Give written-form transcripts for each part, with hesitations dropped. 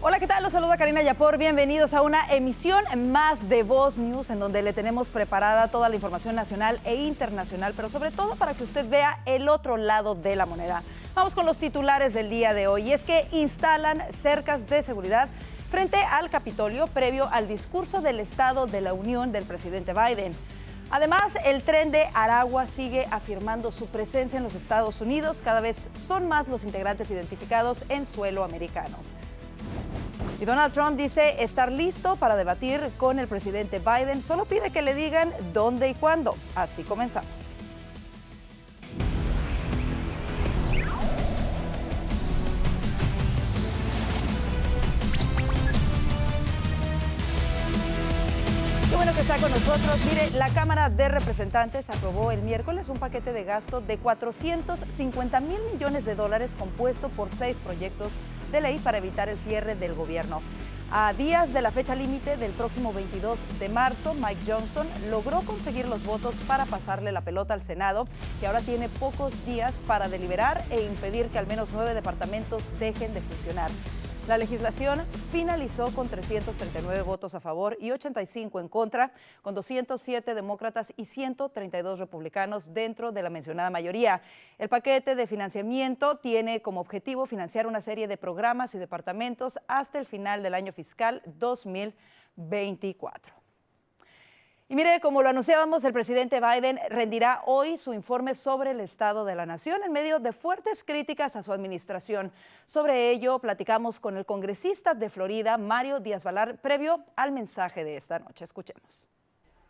Hola, ¿qué tal? Los saluda Karina Yapor. Bienvenidos a una emisión más de Voz News, en donde le tenemos preparada toda la información nacional e internacional, pero sobre todo para que usted vea el otro lado de la moneda. Vamos con los titulares del día de hoy. Y es que instalan cercas de seguridad frente al Capitolio previo al discurso del Estado de la Unión del presidente Biden. Además, el Tren de Aragua sigue afirmando su presencia en los Estados Unidos. Cada vez son más los integrantes identificados en suelo americano. Y Donald Trump dice estar listo para debatir con el presidente Biden. Solo pide que le digan dónde y cuándo. Así comenzamos. Qué bueno que está con nosotros. Mire, la Cámara de Representantes aprobó el miércoles un paquete de gasto de $450 mil millones compuesto por 6 proyectos de ley para evitar el cierre del gobierno. A días de la fecha límite del próximo 22 de marzo, Mike Johnson logró conseguir los votos para pasarle la pelota al Senado, que ahora tiene pocos días para deliberar e impedir que al menos 9 departamentos dejen de funcionar. La legislación finalizó con 339 votos a favor y 85 en contra, con 207 demócratas y 132 republicanos dentro de la mencionada mayoría. El paquete de financiamiento tiene como objetivo financiar una serie de programas y departamentos hasta el final del año fiscal 2024. Y mire, como lo anunciábamos, el presidente Biden rendirá hoy su informe sobre el estado de la nación en medio de fuertes críticas a su administración. Sobre ello, platicamos con el congresista de Florida, Mario Díaz-Balart, previo al mensaje de esta noche. Escuchemos.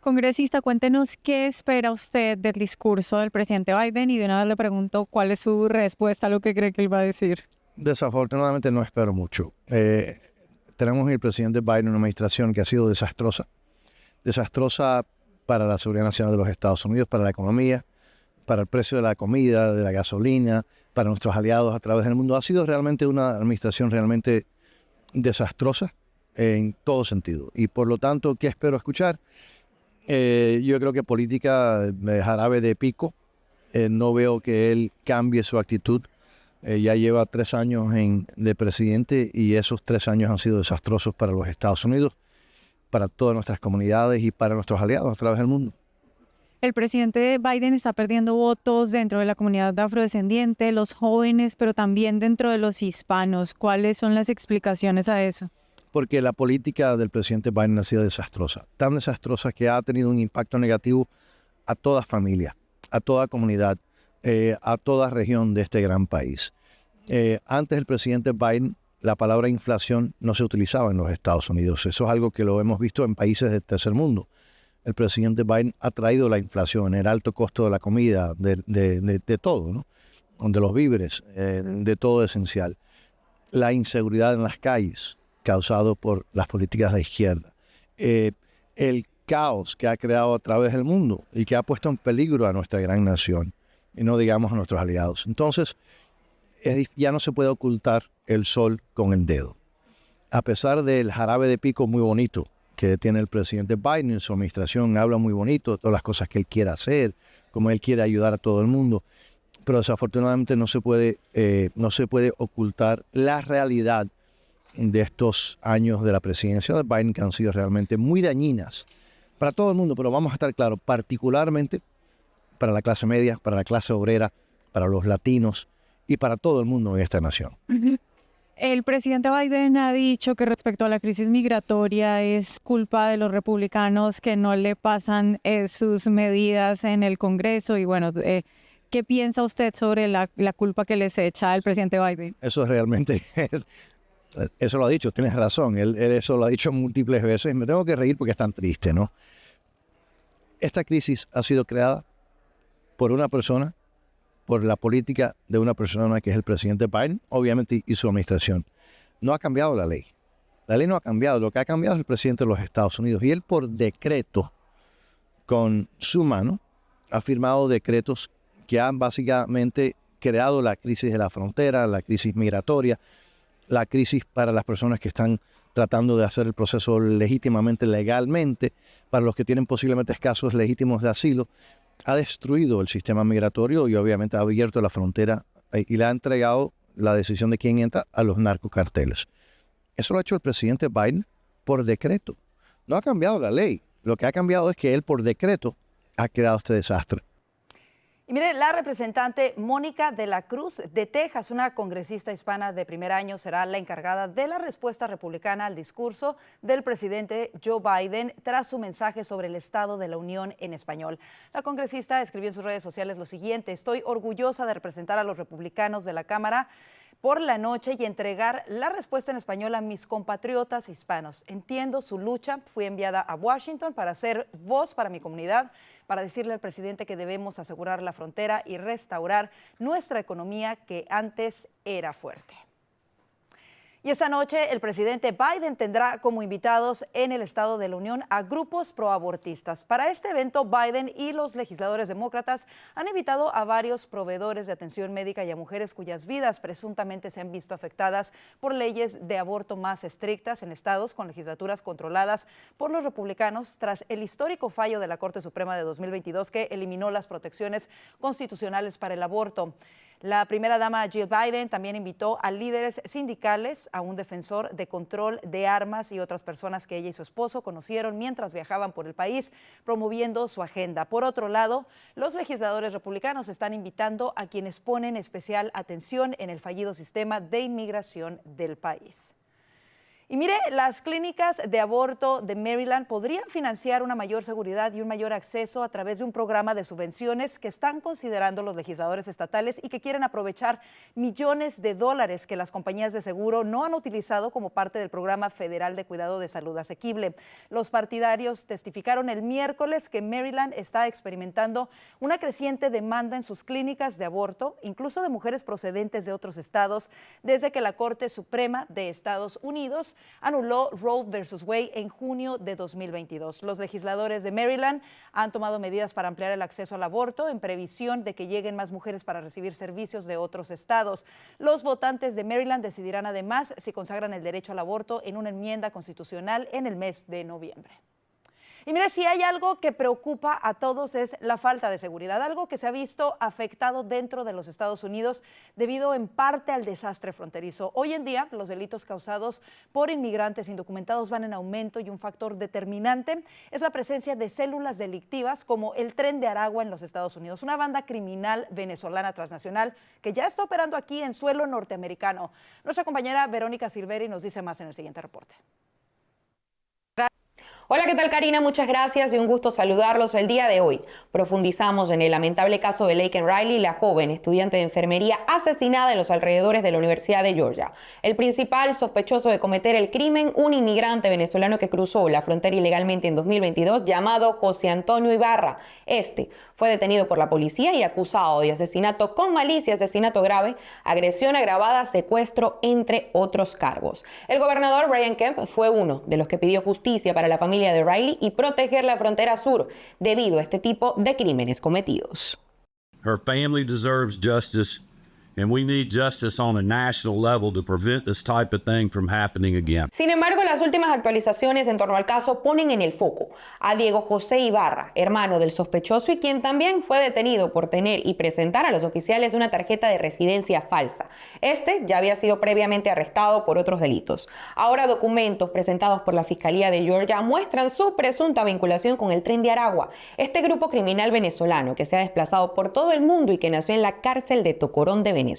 Congresista, cuéntenos qué espera usted del discurso del presidente Biden y de una vez le pregunto cuál es su respuesta a lo que cree que él va a decir. Desafortunadamente no espero mucho. Tenemos en el presidente Biden una administración que ha sido desastrosa para la seguridad nacional de los Estados Unidos, para la economía, para el precio de la comida, de la gasolina, para nuestros aliados a través del mundo. Ha sido realmente una administración realmente desastrosa en todo sentido. Y por lo tanto, ¿qué espero escuchar? Yo creo que política de jarabe de pico. No veo que él cambie su actitud. Ya lleva 3 años de presidente y esos 3 años han sido desastrosos para los Estados Unidos, para todas nuestras comunidades y para nuestros aliados a través del mundo. El presidente Biden está perdiendo votos dentro de la comunidad afrodescendiente, los jóvenes, pero también dentro de los hispanos. ¿Cuáles son las explicaciones a eso? Porque la política del presidente Biden ha sido desastrosa, tan desastrosa que ha tenido un impacto negativo a toda familia, a toda comunidad, a toda región de este gran país. Antes el presidente Biden, la palabra inflación no se utilizaba en los Estados Unidos. Eso es algo que lo hemos visto en países del tercer mundo. El presidente Biden ha traído la inflación, el alto costo de la comida, de todo, ¿no? De los víveres, de todo esencial. La inseguridad en las calles, causado por las políticas de izquierda. El caos que ha creado a través del mundo y que ha puesto en peligro a nuestra gran nación, y no digamos a nuestros aliados. Entonces, ya no se puede ocultar el sol con el dedo. A pesar del jarabe de pico muy bonito que tiene el presidente Biden en su administración, habla muy bonito de todas las cosas que él quiere hacer, cómo él quiere ayudar a todo el mundo, pero desafortunadamente no se puede ocultar la realidad de estos años de la presidencia de Biden, que han sido realmente muy dañinas para todo el mundo, pero vamos a estar claros, particularmente para la clase media, para la clase obrera, para los latinos y para todo el mundo en esta nación. El presidente Biden ha dicho que respecto a la crisis migratoria es culpa de los republicanos que no le pasan sus medidas en el Congreso. Y bueno, ¿qué piensa usted sobre la culpa que les echa el presidente Biden? Eso realmente eso lo ha dicho, tienes razón. Él eso lo ha dicho múltiples veces. Me tengo que reír porque es tan triste, ¿no? Esta crisis ha sido creada por una persona, por la política de una persona que es el presidente Biden, obviamente, y su administración. No ha cambiado la ley. La ley no ha cambiado. Lo que ha cambiado es el presidente de los Estados Unidos. Y él, por decreto, con su mano, ha firmado decretos que han básicamente creado la crisis de la frontera, la crisis migratoria, la crisis para las personas que están tratando de hacer el proceso legítimamente, legalmente, para los que tienen posiblemente casos legítimos de asilo. Ha destruido el sistema migratorio y obviamente ha abierto la frontera y le ha entregado la decisión de quién entra a los narcocarteles. Eso lo ha hecho el presidente Biden por decreto. No ha cambiado la ley. Lo que ha cambiado es que él por decreto ha creado este desastre. Y mire, la representante Mónica de la Cruz de Texas, una congresista hispana de primer año, será la encargada de la respuesta republicana al discurso del presidente Joe Biden tras su mensaje sobre el Estado de la Unión en español. La congresista escribió en sus redes sociales lo siguiente: estoy orgullosa de representar a los republicanos de la Cámara por la noche y entregar la respuesta en español a mis compatriotas hispanos. Entiendo su lucha. Fui enviada a Washington para ser voz para mi comunidad, para decirle al presidente que debemos asegurar la frontera y restaurar nuestra economía que antes era fuerte. Y esta noche el presidente Biden tendrá como invitados en el Estado de la Unión a grupos proabortistas. Para este evento, Biden y los legisladores demócratas han invitado a varios proveedores de atención médica y a mujeres cuyas vidas presuntamente se han visto afectadas por leyes de aborto más estrictas en estados con legislaturas controladas por los republicanos tras el histórico fallo de la Corte Suprema de 2022 que eliminó las protecciones constitucionales para el aborto. La primera dama Jill Biden también invitó a líderes sindicales, a un defensor de control de armas y otras personas que ella y su esposo conocieron mientras viajaban por el país, promoviendo su agenda. Por otro lado, los legisladores republicanos están invitando a quienes ponen especial atención en el fallido sistema de inmigración del país. Y mire, las clínicas de aborto de Maryland podrían financiar una mayor seguridad y un mayor acceso a través de un programa de subvenciones que están considerando los legisladores estatales y que quieren aprovechar millones de dólares que las compañías de seguro no han utilizado como parte del programa federal de cuidado de salud asequible. Los partidarios testificaron el miércoles que Maryland está experimentando una creciente demanda en sus clínicas de aborto, incluso de mujeres procedentes de otros estados, desde que la Corte Suprema de Estados Unidos anuló Roe versus Wade en junio de 2022. Los legisladores de Maryland han tomado medidas para ampliar el acceso al aborto en previsión de que lleguen más mujeres para recibir servicios de otros estados. Los votantes de Maryland decidirán además si consagran el derecho al aborto en una enmienda constitucional en el mes de noviembre. Y mire, si hay algo que preocupa a todos es la falta de seguridad, algo que se ha visto afectado dentro de los Estados Unidos debido en parte al desastre fronterizo. Hoy en día, los delitos causados por inmigrantes indocumentados van en aumento y un factor determinante es la presencia de células delictivas como el Tren de Aragua en los Estados Unidos, una banda criminal venezolana transnacional que ya está operando aquí en suelo norteamericano. Nuestra compañera Verónica Silveri nos dice más en el siguiente reporte. Hola, ¿qué tal, Karina? Muchas gracias y un gusto saludarlos. El día de hoy profundizamos en el lamentable caso de Laken Riley, la joven estudiante de enfermería asesinada en los alrededores de la Universidad de Georgia. El principal sospechoso de cometer el crimen, un inmigrante venezolano que cruzó la frontera ilegalmente en 2022 llamado José Antonio Ibarra. Este fue detenido por la policía y acusado de asesinato con malicia, asesinato grave, agresión agravada, secuestro, entre otros cargos. El gobernador Brian Kemp fue uno de los que pidió justicia para la familia de Riley y proteger la frontera sur debido a este tipo de crímenes cometidos. Her family deserves justice, and we need justice on a national level to prevent this type of thing from happening again. Sin embargo, las últimas actualizaciones en torno al caso ponen en el foco a Diego José Ibarra, hermano del sospechoso y quien también fue detenido por tener y presentar a los oficiales una tarjeta de residencia falsa. Este ya había sido previamente arrestado por otros delitos. Ahora, documentos presentados por la Fiscalía de Georgia muestran su presunta vinculación con el Tren de Aragua, este grupo criminal venezolano que se ha desplazado por todo el mundo y que nació en la cárcel de Tocorón de Venezuela.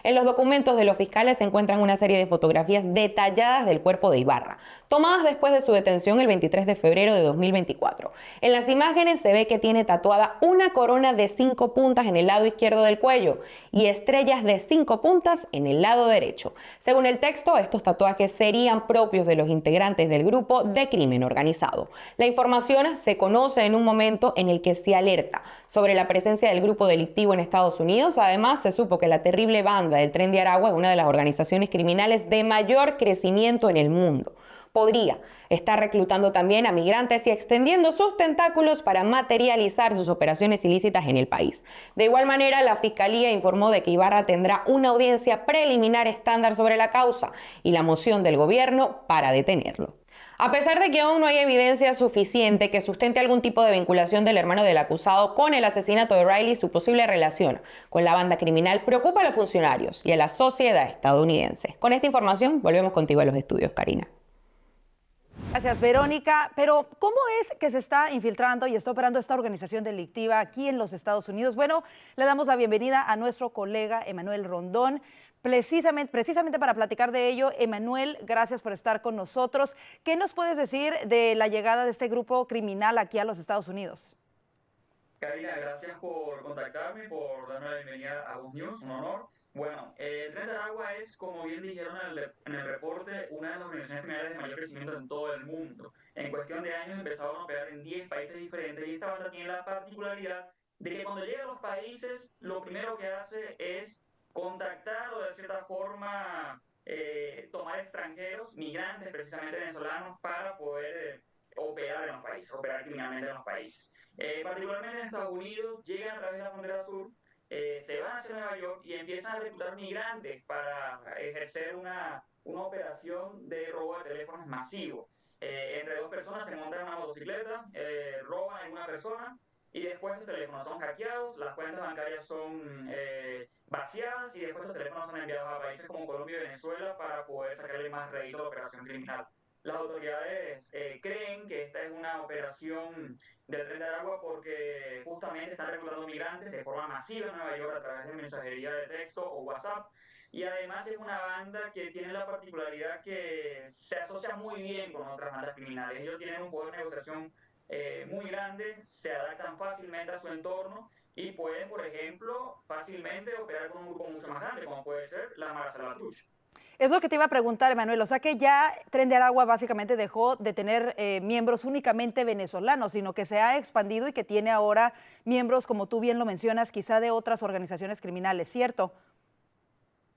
En los documentos de los fiscales se encuentran una serie de fotografías detalladas del cuerpo de Ibarra, tomadas después de su detención el 23 de febrero de 2024. En las imágenes se ve que tiene tatuada una corona de 5 puntas en el lado izquierdo del cuello y estrellas de 5 puntas en el lado derecho. Según el texto, estos tatuajes serían propios de los integrantes del grupo de crimen organizado. La información se conoce en un momento en el que se alerta sobre la presencia del grupo delictivo en Estados Unidos. Además, se supo que la terrible banda del Tren de Aragua es una de las organizaciones criminales de mayor crecimiento en el mundo. Podría estar reclutando también a migrantes y extendiendo sus tentáculos para materializar sus operaciones ilícitas en el país. De igual manera, la Fiscalía informó de que Ibarra tendrá una audiencia preliminar estándar sobre la causa y la moción del gobierno para detenerlo. A pesar de que aún no hay evidencia suficiente que sustente algún tipo de vinculación del hermano del acusado con el asesinato de Riley, su posible relación con la banda criminal preocupa a los funcionarios y a la sociedad estadounidense. Con esta información volvemos contigo a los estudios, Karina. Gracias, Verónica. Pero, ¿cómo es que se está infiltrando y está operando esta organización delictiva aquí en los Estados Unidos? Bueno, le damos la bienvenida a nuestro colega Emanuel Rondón, precisamente para platicar de ello. Emanuel, gracias por estar con nosotros. ¿Qué nos puedes decir de la llegada de este grupo criminal aquí a los Estados Unidos? Karina, gracias por contactarme, por darme la bienvenida a Voz News, un honor. Bueno, el Tren de Aragua es, como bien dijeron en el reporte, una de las organizaciones criminales de mayor crecimiento en todo el mundo. En cuestión de años empezaron a operar en 10 países diferentes y esta banda tiene la particularidad de que cuando llega a los países, lo primero que hace es contactar o de cierta forma tomar extranjeros, migrantes precisamente venezolanos, para poder operar en los países, operar criminalmente en los países. Particularmente en Estados Unidos, llegan a través de la frontera sur, se van hacia Nueva York y empiezan a reclutar migrantes para ejercer una operación de robo de teléfonos masivo. Entre dos personas se montan en una motocicleta, roban a una persona y después los teléfonos son hackeados, las cuentas bancarias son vaciadas y después los teléfonos son enviados a países como Colombia y Venezuela para poder sacarle más rédito a la operación criminal. Las autoridades creen que esta es una operación del Tren de Aragua porque justamente están reclutando migrantes de forma masiva en Nueva York a través de mensajería de texto o WhatsApp. Y además es una banda que tiene la particularidad que se asocia muy bien con otras bandas criminales. Ellos tienen un poder de negociación muy grande, se adaptan fácilmente a su entorno y pueden, por ejemplo, fácilmente operar con un grupo mucho más grande, como puede ser la Mara Salvatrucha. Es lo que te iba a preguntar, Emanuel. O sea que ya Tren de Aragua básicamente dejó de tener miembros únicamente venezolanos, sino que se ha expandido y que tiene ahora miembros, como tú bien lo mencionas, quizá de otras organizaciones criminales, ¿cierto?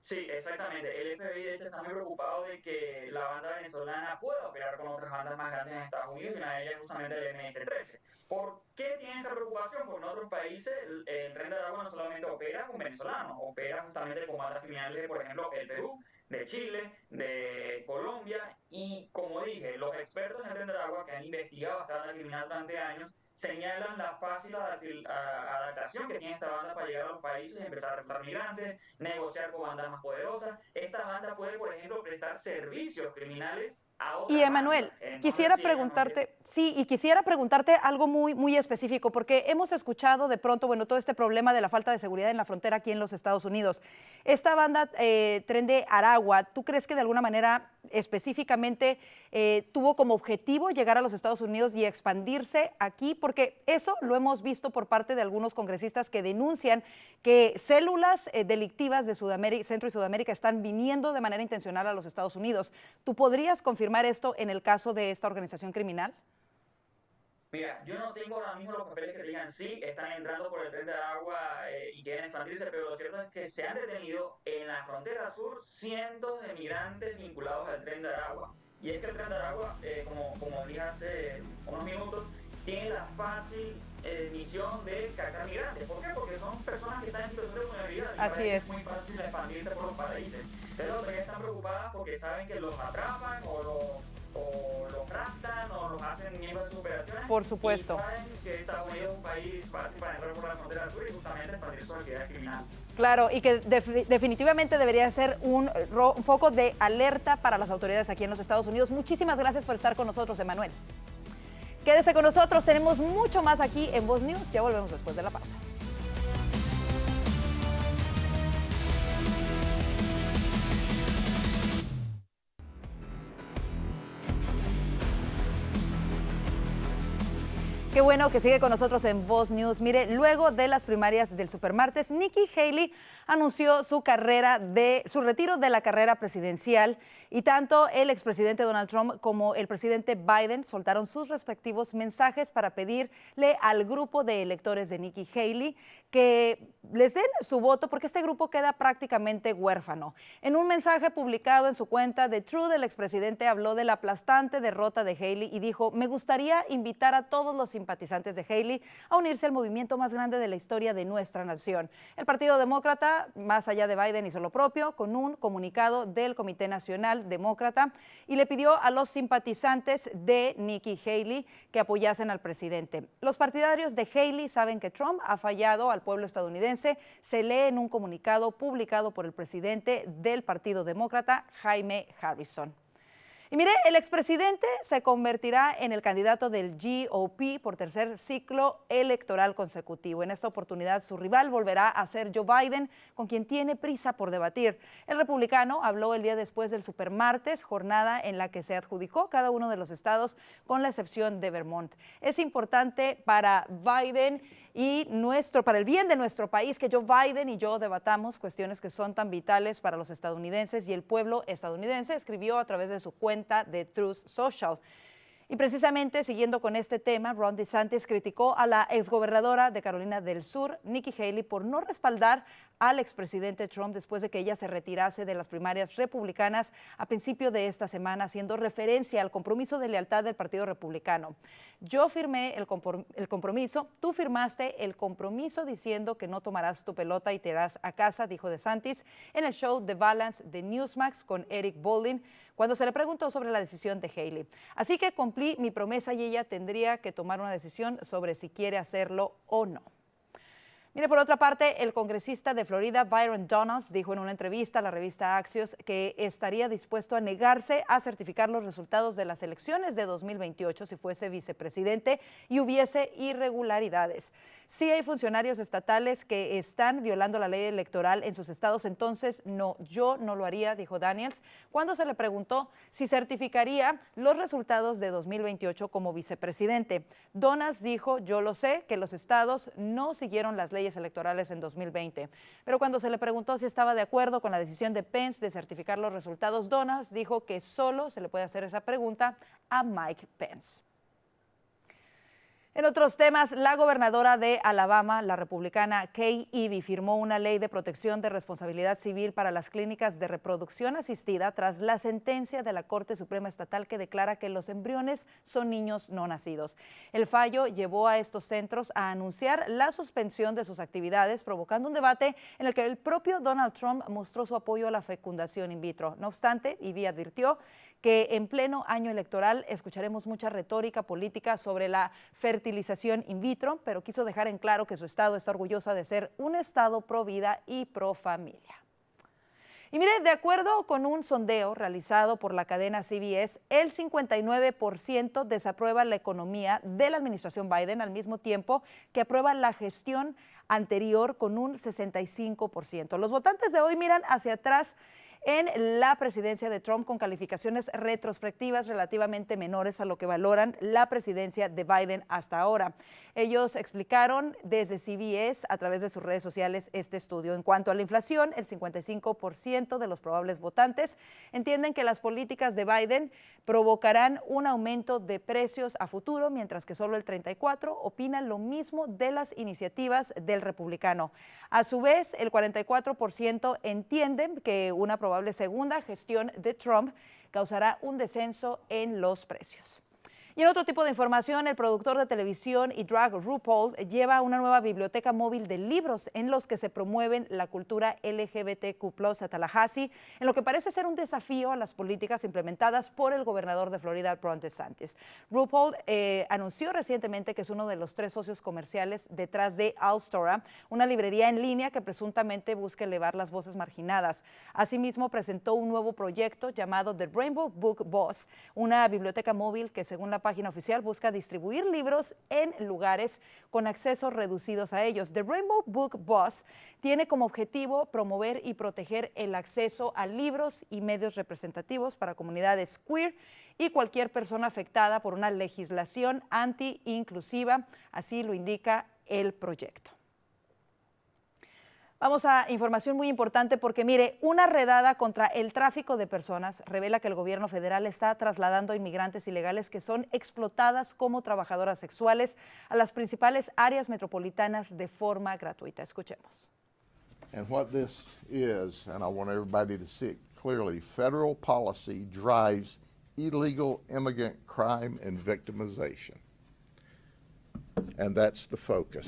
Sí, exactamente. El FBI de hecho está muy preocupado de que la banda venezolana pueda operar con otras bandas más grandes en Estados Unidos y una de ellas es justamente el MS-13. ¿Por qué tiene esa preocupación? Porque en otros países el Tren de Aragua no solamente opera con venezolanos, opera justamente con bandas criminales de, por ejemplo, el Perú, de Chile, de Colombia y, como dije, los expertos en el Tren de Aragua que han investigado esta banda criminal durante años señalan la fácil adaptación que tiene esta banda para llegar a los países, empezar a reclutar migrantes, negociar con bandas más poderosas. Esta banda puede, por ejemplo, prestar servicios criminales a otras Y Emanuel, bandas. quisiera preguntarte, sí, y quisiera preguntarte algo muy específico, porque hemos escuchado de pronto, bueno, todo este problema de la falta de seguridad en la frontera aquí en los Estados Unidos. Esta banda Tren de Aragua, ¿tú crees que de alguna manera específicamente tuvo como objetivo llegar a los Estados Unidos y expandirse aquí? Porque eso lo hemos visto por parte de algunos congresistas que denuncian que células delictivas de Sudamérica, Centro y Sudamérica están viniendo de manera intencional a los Estados Unidos. ¿Tú podrías confirmar esto en el caso de esta organización criminal? Mira, yo no tengo ahora mismo los papeles que digan sí, están entrando por el Tren de Aragua y quieren expandirse, pero lo cierto es que se han detenido en la frontera sur cientos de migrantes vinculados al Tren de Aragua. Y es que el Tren de Aragua, como dije hace unos minutos, tiene la fácil misión de captar migrantes. ¿Por qué? Porque son personas que están en situación de vulnerabilidad. Y Así es. Es muy fácil expandirse por los países. Pero las autoridades están preocupadas porque saben que los atrapan o los raptan o los hacen miembros de sus operaciones. Por supuesto. Y saben que Estados Unidos es un país fácil para entrar por la frontera sur y justamente expandir su actividad criminal. Claro, y que definitivamente debería ser un foco de alerta para las autoridades aquí en los Estados Unidos. Muchísimas gracias por estar con nosotros, Emanuel. Quédese con nosotros, tenemos mucho más aquí en Voz News. Ya volvemos después de la pausa. Qué bueno que sigue con nosotros en Voz News. Mire, luego de las primarias del supermartes, Nikki Haley anunció su retiro de la carrera presidencial y tanto el expresidente Donald Trump como el presidente Biden soltaron sus respectivos mensajes para pedirle al grupo de electores de Nikki Haley que les den su voto porque este grupo queda prácticamente huérfano. En un mensaje publicado en su cuenta de Truth, el expresidente habló de la aplastante derrota de Haley y dijo: me gustaría invitar a todos los simpatizantes simpatizantes de Haley a unirse al movimiento más grande de la historia de nuestra nación. El Partido Demócrata, más allá de Biden, hizo lo propio con un comunicado del Comité Nacional Demócrata y le pidió a los simpatizantes de Nikki Haley que apoyasen al presidente. Los partidarios de Haley saben que Trump ha fallado al pueblo estadounidense, se lee en un comunicado publicado por el presidente del Partido Demócrata, Jaime Harrison. Y mire, el expresidente se convertirá en el candidato del GOP por tercer ciclo electoral consecutivo. En esta oportunidad, su rival volverá a ser Joe Biden, con quien tiene prisa por debatir. El republicano habló el día después del supermartes, jornada en la que se adjudicó cada uno de los estados, con la excepción de Vermont. Es importante para Biden y para el bien de nuestro país que Joe Biden y yo debatamos cuestiones que son tan vitales para los estadounidenses y el pueblo estadounidense, escribió a través de su cuenta de Truth Social. Y precisamente siguiendo con este tema, Ron DeSantis criticó a la exgobernadora de Carolina del Sur, Nikki Haley, por no respaldar al expresidente Trump después de que ella se retirase de las primarias republicanas a principio de esta semana, haciendo referencia al compromiso de lealtad del Partido Republicano. Yo firmé el compromiso, tú firmaste el compromiso diciendo que no tomarás tu pelota y te irás a casa, dijo DeSantis en el show The Balance de Newsmax con Eric Bolling, cuando se le preguntó sobre la decisión de Haley. Así que cumplí mi promesa y ella tendría que tomar una decisión sobre si quiere hacerlo o no. Mire, por otra parte, el congresista de Florida, Byron Donalds, dijo en una entrevista a la revista Axios que estaría dispuesto a negarse a certificar los resultados de las elecciones de 2028 si fuese vicepresidente y hubiese irregularidades. Si hay funcionarios estatales que están violando la ley electoral en sus estados, entonces no, yo no lo haría, dijo Daniels, cuando se le preguntó si certificaría los resultados de 2028 como vicepresidente. Donalds dijo, yo lo sé, que los estados no siguieron las leyes electorales en 2020. Pero cuando se le preguntó si estaba de acuerdo con la decisión de Pence de certificar los resultados, Donalds dijo que solo se le puede hacer esa pregunta a Mike Pence. En otros temas, la gobernadora de Alabama, la republicana Kay Ivey, firmó una ley de protección de responsabilidad civil para las clínicas de reproducción asistida tras la sentencia de la Corte Suprema Estatal que declara que los embriones son niños no nacidos. El fallo llevó a estos centros a anunciar la suspensión de sus actividades, provocando un debate en el que el propio Donald Trump mostró su apoyo a la fecundación in vitro. No obstante, Ivey advirtió que en pleno año electoral escucharemos mucha retórica política sobre la fertilización in vitro, pero quiso dejar en claro que su estado está orgulloso de ser un estado pro vida y pro familia. Y mire, de acuerdo con un sondeo realizado por la cadena CBS, el 59% desaprueba la economía de la administración Biden, al mismo tiempo que aprueba la gestión anterior con un 65%. Los votantes de hoy miran hacia atrás en la presidencia de Trump con calificaciones retrospectivas relativamente menores a lo que valoran la presidencia de Biden hasta ahora. Ellos explicaron desde CBS a través de sus redes sociales este estudio. En cuanto a la inflación, el 55% de los probables votantes entienden que las políticas de Biden provocarán un aumento de precios a futuro, mientras que solo el 34% opinan lo mismo de las iniciativas del republicano. A su vez, el 44% entienden que una probable segunda gestión de Trump causará un descenso en los precios. Y en otro tipo de información, el productor de televisión y drag RuPaul lleva una nueva biblioteca móvil de libros en los que se promueven la cultura LGBTQ+ a Tallahassee, en lo que parece ser un desafío a las políticas implementadas por el gobernador de Florida, Ron DeSantis. RuPaul anunció recientemente que es uno de los 3 socios comerciales detrás de Alstora, una librería en línea que presuntamente busca elevar las voces marginadas. Asimismo, presentó un nuevo proyecto llamado The Rainbow Book Bus, una biblioteca móvil que, según la página oficial, busca distribuir libros en lugares con acceso reducidos a ellos. The Rainbow Book Bus tiene como objetivo promover y proteger el acceso a libros y medios representativos para comunidades queer y cualquier persona afectada por una legislación anti-inclusiva, así lo indica el proyecto. Vamos a información muy importante porque, mire, una redada contra el tráfico de personas revela que el gobierno federal está trasladando a inmigrantes ilegales que son explotadas como trabajadoras sexuales a las principales áreas metropolitanas de forma gratuita. Escuchemos. And what this is, and I want everybody to see it clearly, federal policy drives illegal immigrant crime and victimization. and that's the focus,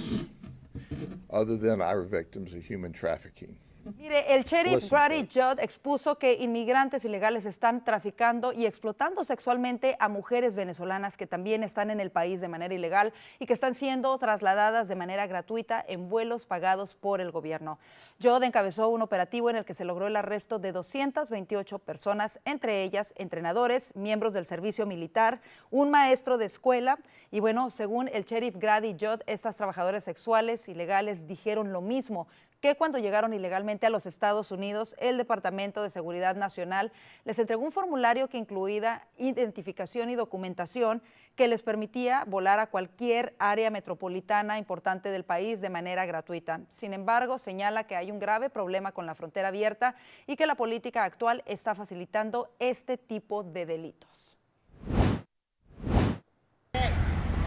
other than our victims of human trafficking. Mire, el sheriff Listen, Grady Judd expuso que inmigrantes ilegales están traficando y explotando sexualmente a mujeres venezolanas que también están en el país de manera ilegal y que están siendo trasladadas de manera gratuita en vuelos pagados por el gobierno. Judd encabezó un operativo en el que se logró el arresto de 228 personas, entre ellas entrenadores, miembros del servicio militar, un maestro de escuela. Y bueno, según el sheriff Grady Judd, estas trabajadoras sexuales ilegales dijeron lo mismo, que cuando llegaron ilegalmente a los Estados Unidos, el Departamento de Seguridad Nacional les entregó un formulario que incluía identificación y documentación que les permitía volar a cualquier área metropolitana importante del país de manera gratuita. Sin embargo, señala que hay un grave problema con la frontera abierta y que la política actual está facilitando este tipo de delitos.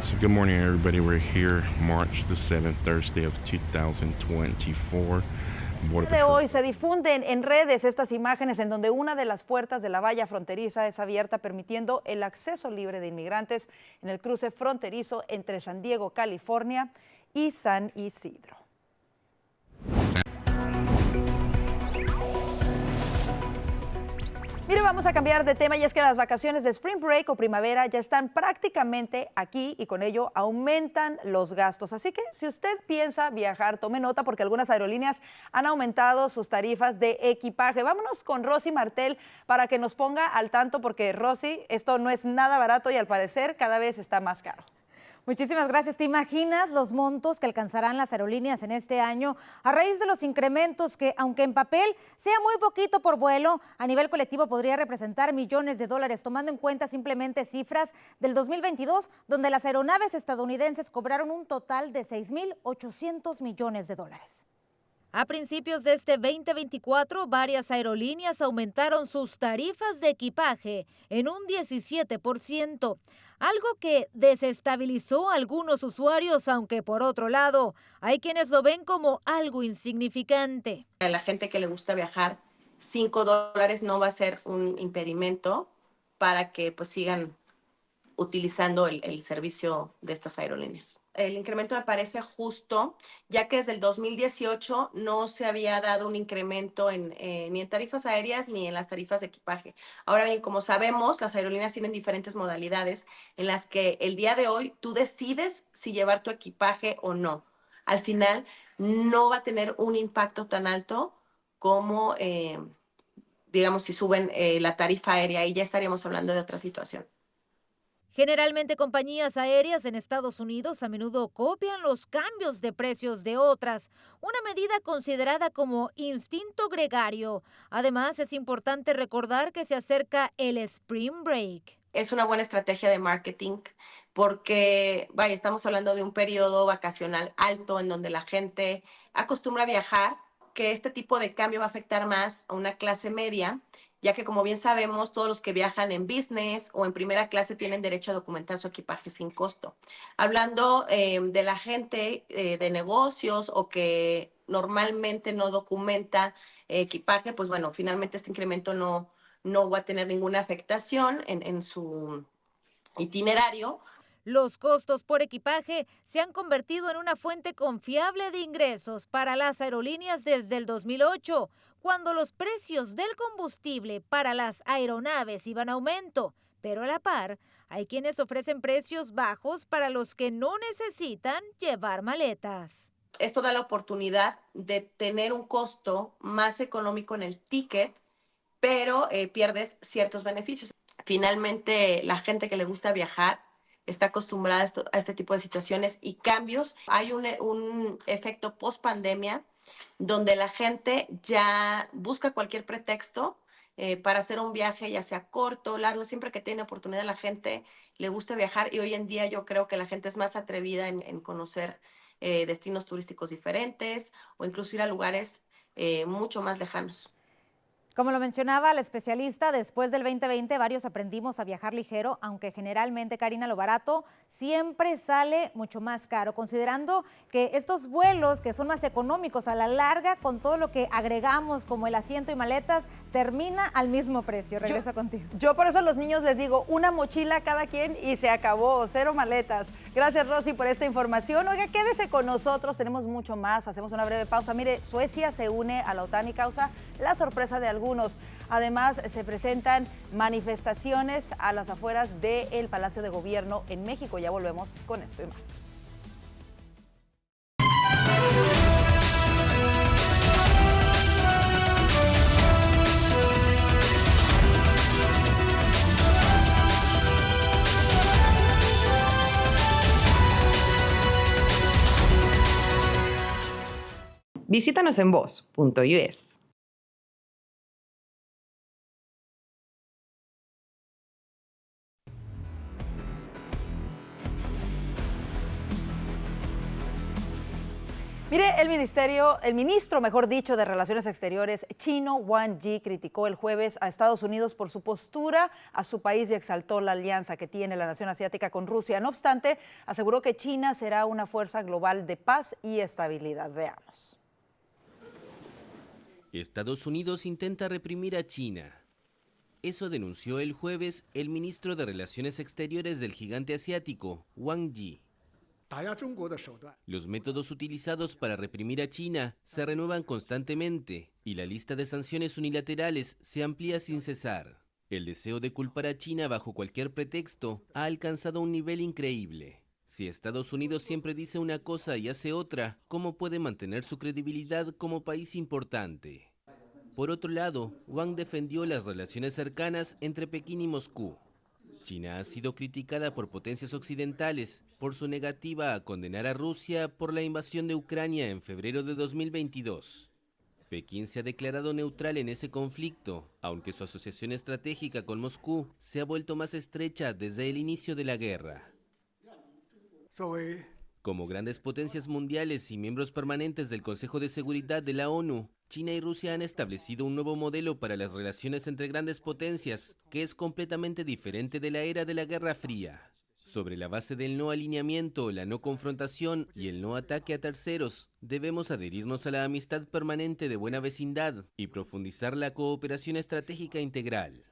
So good morning, everybody. We're here March the 7th, Thursday of 2024. De hoy se difunden en redes estas imágenes en donde una de las puertas de la valla fronteriza es abierta, permitiendo el acceso libre de inmigrantes en el cruce fronterizo entre San Diego, California y San Isidro. Mire, vamos a cambiar de tema y es que las vacaciones de Spring Break o primavera ya están prácticamente aquí y con ello aumentan los gastos. Así que si usted piensa viajar, tome nota porque algunas aerolíneas han aumentado sus tarifas de equipaje. Vámonos con Rosy Martel para que nos ponga al tanto porque Rosy, esto no es nada barato y al parecer cada vez está más caro. Muchísimas gracias. ¿Te imaginas los montos que alcanzarán las aerolíneas en este año a raíz de los incrementos que, aunque en papel sea muy poquito por vuelo, a nivel colectivo podría representar millones de dólares, tomando en cuenta simplemente cifras del 2022, donde las aeronaves estadounidenses cobraron un total de 6.800 millones de dólares? A principios de este 2024, varias aerolíneas aumentaron sus tarifas de equipaje en un 17%, algo que desestabilizó a algunos usuarios, aunque por otro lado, hay quienes lo ven como algo insignificante. A la gente que le gusta viajar, $5 no va a ser un impedimento para que pues sigan utilizando el servicio de estas aerolíneas. El incremento me parece justo, ya que desde el 2018 no se había dado un incremento ni en tarifas aéreas ni en las tarifas de equipaje. Ahora bien, como sabemos, las aerolíneas tienen diferentes modalidades en las que el día de hoy tú decides si llevar tu equipaje o no. Al final, no va a tener un impacto tan alto como, digamos, si suben la tarifa aérea, y ya estaríamos hablando de otra situación. Generalmente compañías aéreas en Estados Unidos a menudo copian los cambios de precios de otras, una medida considerada como instinto gregario. Además, es importante recordar que se acerca el Spring Break. Es una buena estrategia de marketing porque, vaya, estamos hablando de un periodo vacacional alto en donde la gente acostumbra a viajar, que este tipo de cambio va a afectar más a una clase media, ya que, como bien sabemos, todos los que viajan en business o en primera clase tienen derecho a documentar su equipaje sin costo. Hablando de la gente de negocios o que normalmente no documenta equipaje, pues bueno, finalmente este incremento no va a tener ninguna afectación en su itinerario. Los costos por equipaje se han convertido en una fuente confiable de ingresos para las aerolíneas desde el 2008, cuando los precios del combustible para las aeronaves iban a aumento. Pero a la par, hay quienes ofrecen precios bajos para los que no necesitan llevar maletas. Esto da la oportunidad de tener un costo más económico en el ticket, pero pierdes ciertos beneficios. Finalmente, la gente que le gusta viajar está acostumbrada a este tipo de situaciones y cambios. Hay un efecto post-pandemia donde la gente ya busca cualquier pretexto para hacer un viaje, ya sea corto, largo, siempre que tiene oportunidad la gente le gusta viajar, y hoy en día yo creo que la gente es más atrevida en conocer destinos turísticos diferentes o incluso ir a lugares mucho más lejanos. Como lo mencionaba la especialista, después del 2020 varios aprendimos a viajar ligero, aunque generalmente, Karina, lo barato siempre sale mucho más caro, considerando que estos vuelos que son más económicos a la larga, con todo lo que agregamos como el asiento y maletas, termina al mismo precio. Regresa contigo. Yo por eso a los niños les digo, una mochila cada quien y se acabó, 0 maletas. Gracias, Rosy, por esta información. Oiga, quédese con nosotros, tenemos mucho más, hacemos una breve pausa. Mire, Suecia se une a la OTAN y causa la sorpresa de algunos. Además, se presentan manifestaciones a las afueras del Palacio de Gobierno en México. Ya volvemos con esto y más. Visítanos en voz.us. Mire, el ministro, mejor dicho, de Relaciones Exteriores chino, Wang Yi, criticó el jueves a Estados Unidos por su postura a su país y exaltó la alianza que tiene la nación asiática con Rusia. No obstante, aseguró que China será una fuerza global de paz y estabilidad. Veamos. Estados Unidos intenta reprimir a China. Eso denunció el jueves el ministro de Relaciones Exteriores del gigante asiático, Wang Yi. Los métodos utilizados para reprimir a China se renuevan constantemente y la lista de sanciones unilaterales se amplía sin cesar. El deseo de culpar a China bajo cualquier pretexto ha alcanzado un nivel increíble. Si Estados Unidos siempre dice una cosa y hace otra, ¿cómo puede mantener su credibilidad como país importante? Por otro lado, Wang defendió las relaciones cercanas entre Pekín y Moscú. China ha sido criticada por potencias occidentales por su negativa a condenar a Rusia por la invasión de Ucrania en febrero de 2022. Pekín se ha declarado neutral en ese conflicto, aunque su asociación estratégica con Moscú se ha vuelto más estrecha desde el inicio de la guerra. Como grandes potencias mundiales y miembros permanentes del Consejo de Seguridad de la ONU, China y Rusia han establecido un nuevo modelo para las relaciones entre grandes potencias, que es completamente diferente de la era de la Guerra Fría. Sobre la base del no alineamiento, la no confrontación y el no ataque a terceros, debemos adherirnos a la amistad permanente de buena vecindad y profundizar la cooperación estratégica integral.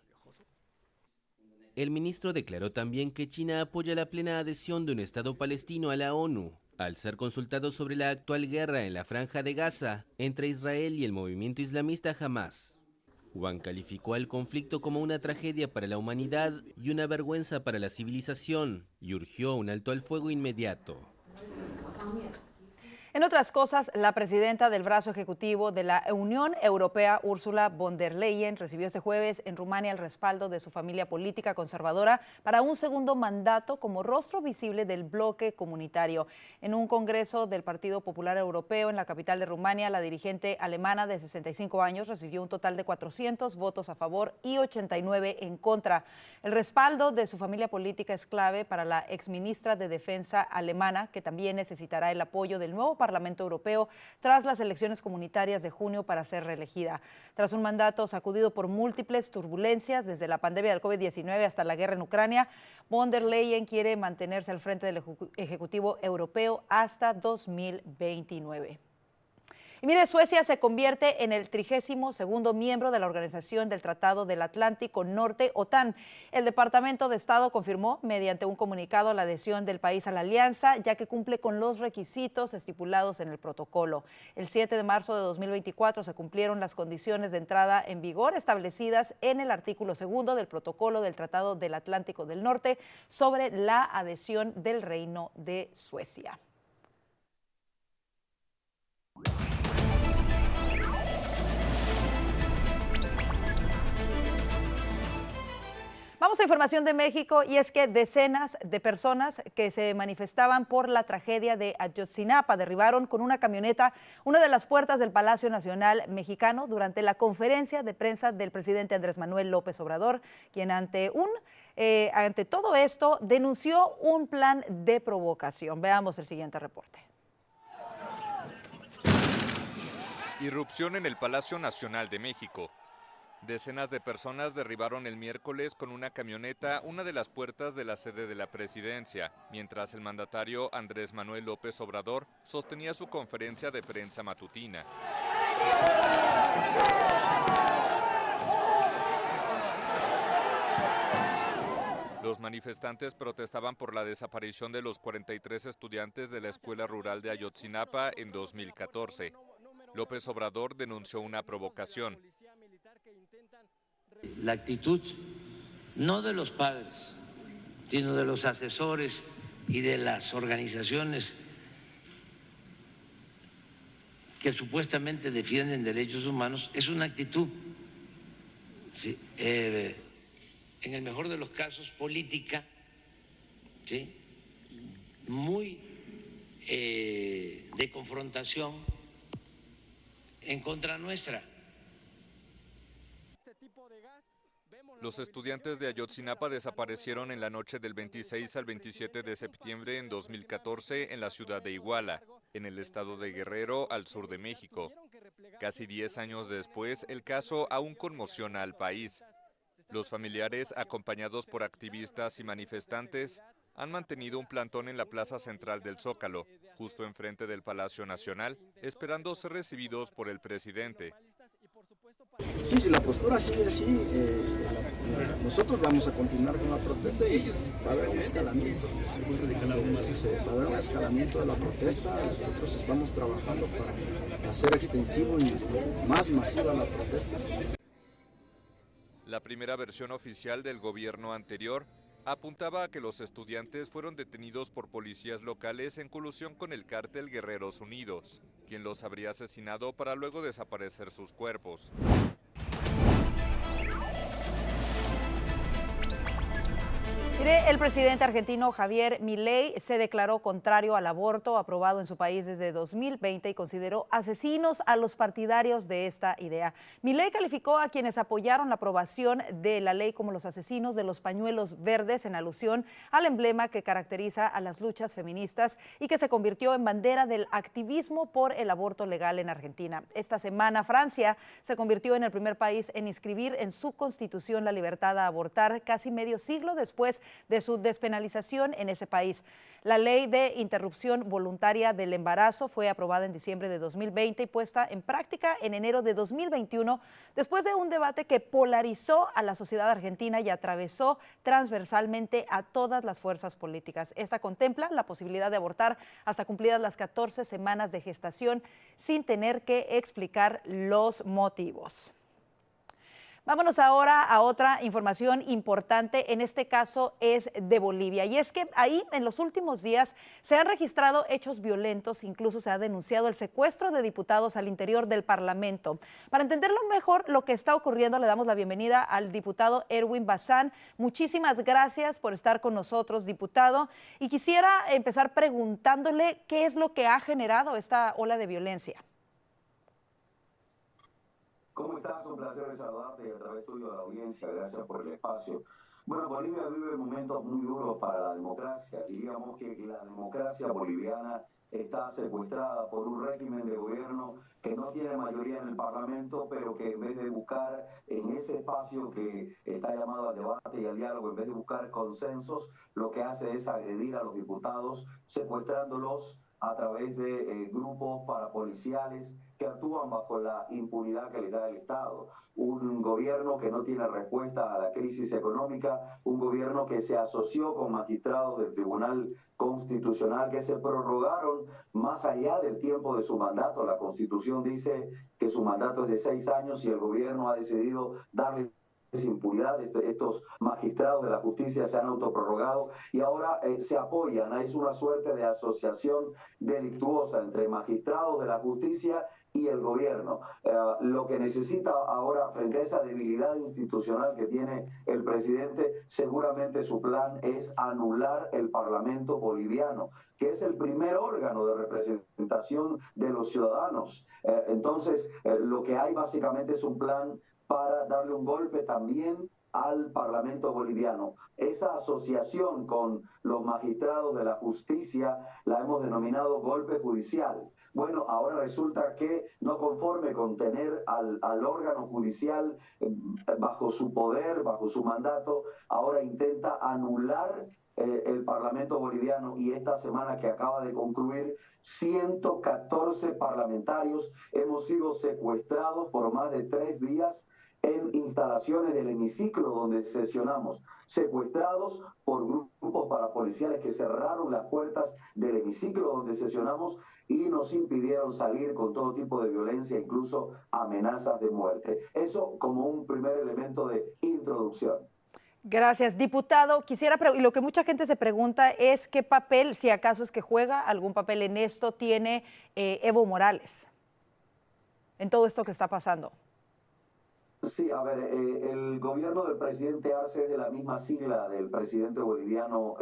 El ministro declaró también que China apoya la plena adhesión de un Estado palestino a la ONU, al ser consultado sobre la actual guerra en la Franja de Gaza entre Israel y el movimiento islamista Hamas. Wang calificó al conflicto como una tragedia para la humanidad y una vergüenza para la civilización y urgió un alto al fuego inmediato. En otras cosas, la presidenta del brazo ejecutivo de la Unión Europea, Ursula von der Leyen, recibió este jueves en Rumania el respaldo de su familia política conservadora para un segundo mandato como rostro visible del bloque comunitario. En un congreso del Partido Popular Europeo en la capital de Rumania, la dirigente alemana de 65 años recibió un total de 400 votos a favor y 89 en contra. El respaldo de su familia política es clave para la exministra de Defensa alemana, que también necesitará el apoyo del nuevo Parlamento Europeo tras las elecciones comunitarias de junio para ser reelegida. Tras un mandato sacudido por múltiples turbulencias desde la pandemia del COVID-19 hasta la guerra en Ucrania, von der Leyen quiere mantenerse al frente del Ejecutivo Europeo hasta 2029. Y mire, Suecia se convierte en el 32º miembro de la Organización del Tratado del Atlántico Norte, OTAN. El Departamento de Estado confirmó mediante un comunicado la adhesión del país a la alianza, ya que cumple con los requisitos estipulados en el protocolo. El 7 de marzo de 2024 se cumplieron las condiciones de entrada en vigor establecidas en el artículo 2 del protocolo del Tratado del Atlántico del Norte sobre la adhesión del Reino de Suecia. Vamos a información de México, y es que decenas de personas que se manifestaban por la tragedia de Ayotzinapa derribaron con una camioneta una de las puertas del Palacio Nacional mexicano durante la conferencia de prensa del presidente Andrés Manuel López Obrador, quien ante todo esto denunció un plan de provocación. Veamos el siguiente reporte. Irrupción en el Palacio Nacional de México. Decenas de personas derribaron el miércoles con una camioneta una de las puertas de la sede de la presidencia, mientras el mandatario Andrés Manuel López Obrador sostenía su conferencia de prensa matutina. Los manifestantes protestaban por la desaparición de los 43 estudiantes de la Escuela Rural de Ayotzinapa en 2014. López Obrador denunció una provocación. La actitud no de los padres, sino de los asesores y de las organizaciones que supuestamente defienden derechos humanos es una actitud, ¿sí? En el mejor de los casos política, ¿sí? Muy de confrontación en contra nuestra. Los estudiantes de Ayotzinapa desaparecieron en la noche del 26 al 27 de septiembre en 2014 en la ciudad de Iguala, en el estado de Guerrero, al sur de México. Casi 10 años después, el caso aún conmociona al país. Los familiares, acompañados por activistas y manifestantes, han mantenido un plantón en la plaza central del Zócalo, justo enfrente del Palacio Nacional, esperando ser recibidos por el presidente. Sí, si la postura sigue así, nosotros vamos a continuar con la protesta y va a haber un escalamiento. Va a haber un escalamiento de la protesta. Nosotros estamos trabajando para hacer extensivo y más masiva la protesta. La primera versión oficial del gobierno anterior apuntaba a que los estudiantes fueron detenidos por policías locales en colusión con el cártel Guerreros Unidos, quien los habría asesinado para luego desaparecer sus cuerpos. Mire, el presidente argentino Javier Milei se declaró contrario al aborto aprobado en su país desde 2020 y consideró asesinos a los partidarios de esta idea. Milei calificó a quienes apoyaron la aprobación de la ley como los asesinos de los pañuelos verdes en alusión al emblema que caracteriza a las luchas feministas y que se convirtió en bandera del activismo por el aborto legal en Argentina. Esta semana, Francia se convirtió en el primer país en inscribir en su constitución la libertad a abortar casi medio siglo después de su despenalización en ese país. La ley de interrupción voluntaria del embarazo fue aprobada en diciembre de 2020 y puesta en práctica en enero de 2021, después de un debate que polarizó a la sociedad argentina y atravesó transversalmente a todas las fuerzas políticas. Esta contempla la posibilidad de abortar hasta cumplidas las 14 semanas de gestación sin tener que explicar los motivos. Vámonos ahora a otra información importante, en este caso es de Bolivia, y es que ahí en los últimos días se han registrado hechos violentos, incluso se ha denunciado el secuestro de diputados al interior del Parlamento. Para entenderlo mejor lo que está ocurriendo, le damos la bienvenida al diputado Erwin Bazán. Muchísimas gracias por estar con nosotros, diputado, y quisiera empezar preguntándole qué es lo que ha generado esta ola de violencia. ¿Cómo estás? Un placer saludarte y a través tuyo de la audiencia. Gracias por el espacio. Bueno, Bolivia vive momentos muy duros para la democracia. Diríamos que la democracia boliviana está secuestrada por un régimen de gobierno que no tiene mayoría en el Parlamento, pero que en vez de buscar en ese espacio que está llamado al debate y al diálogo, en vez de buscar consensos, lo que hace es agredir a los diputados, secuestrándolos a través de grupos parapoliciales que actúan bajo la impunidad que le da el Estado. Un gobierno que no tiene respuesta a la crisis económica, un gobierno que se asoció con magistrados del Tribunal Constitucional que se prorrogaron más allá del tiempo de su mandato. La Constitución dice que su mandato es de 6 años y el gobierno ha decidido darle impunidad. Estos magistrados de la justicia se han autoprorrogado y ahora se apoyan. Es una suerte de asociación delictuosa entre magistrados de la justicia y el gobierno. Lo que necesita ahora, frente a esa debilidad institucional que tiene el presidente, seguramente su plan es anular el Parlamento boliviano, que es el primer órgano de representación de los ciudadanos. Entonces, lo que hay básicamente es un plan para darle un golpe también al Parlamento boliviano. Esa asociación con los magistrados de la justicia la hemos denominado golpe judicial. Bueno, ahora resulta que no conforme con tener al órgano judicial bajo su poder, bajo su mandato, ahora intenta anular el Parlamento boliviano, y esta semana que acaba de concluir, 114 parlamentarios hemos sido secuestrados por más de 3 días en instalaciones del hemiciclo donde sesionamos, secuestrados por grupos parapoliciales que cerraron las puertas del hemiciclo donde sesionamos y nos impidieron salir con todo tipo de violencia, incluso amenazas de muerte. Eso como un primer elemento de introducción. Gracias, diputado. Y lo que mucha gente se pregunta es qué papel, si acaso es que juega algún papel en esto, tiene Evo Morales en todo esto que está pasando. Sí, a ver, el gobierno del presidente Arce es de la misma sigla del presidente boliviano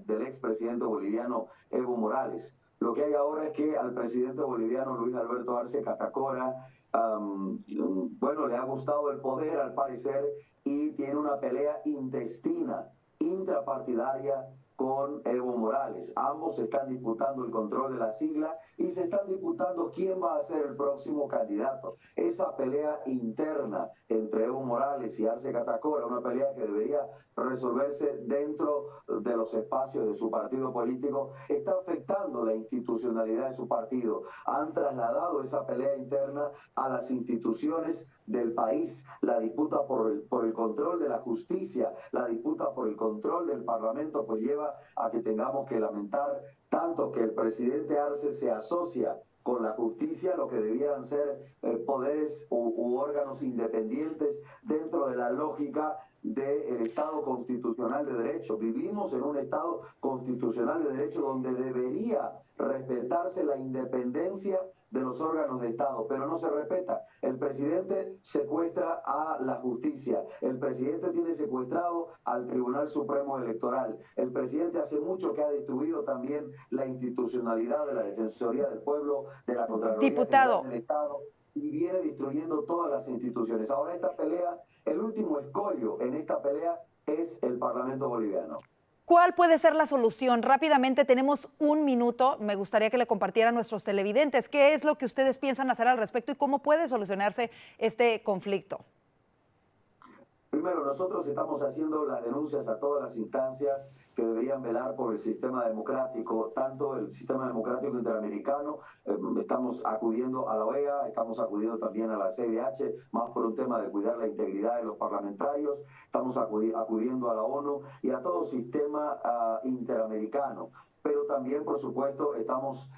del expresidente boliviano Evo Morales. Lo que hay ahora es que al presidente boliviano Luis Alberto Arce Catacora, bueno, le ha gustado el poder al parecer y tiene una pelea intestina, intrapartidaria con Evo Morales. Ambos se están disputando el control de la sigla y se están disputando quién va a ser el próximo candidato. Esa pelea interna entre Evo Morales y Arce Catacora, una pelea que debería resolverse dentro de los espacios de su partido político, está afectando la institucionalidad de su partido. Han trasladado esa pelea interna a las instituciones del país. La disputa por el control de la justicia, la disputa por el control del Parlamento, pues lleva a que tengamos que lamentar tanto que el presidente Arce se asocia con la justicia, lo que debieran ser poderes u órganos independientes dentro de la lógica del Estado constitucional de derecho. Vivimos en un Estado constitucional de derecho donde debería respetarse la independencia de los órganos de Estado, pero no se respeta. El presidente secuestra a la justicia, el presidente tiene secuestrado al Tribunal Supremo Electoral, el presidente hace mucho que ha destruido también la institucionalidad de la Defensoría del Pueblo, de la Contraloría General del Estado, y viene destruyendo todas las instituciones. Ahora esta pelea, el último escollo en esta pelea es el Parlamento boliviano. ¿Cuál puede ser la solución? Rápidamente, tenemos 1 minuto. Me gustaría que le compartieran a nuestros televidentes qué es lo que ustedes piensan hacer al respecto y cómo puede solucionarse este conflicto. Primero, nosotros estamos haciendo las denuncias a todas las instancias que deberían velar por el sistema democrático, tanto el sistema democrático interamericano, estamos acudiendo a la OEA, estamos acudiendo también a la CDH, más por un tema de cuidar la integridad de los parlamentarios, estamos acudiendo a la ONU y a todo sistema interamericano. Pero también, por supuesto, estamos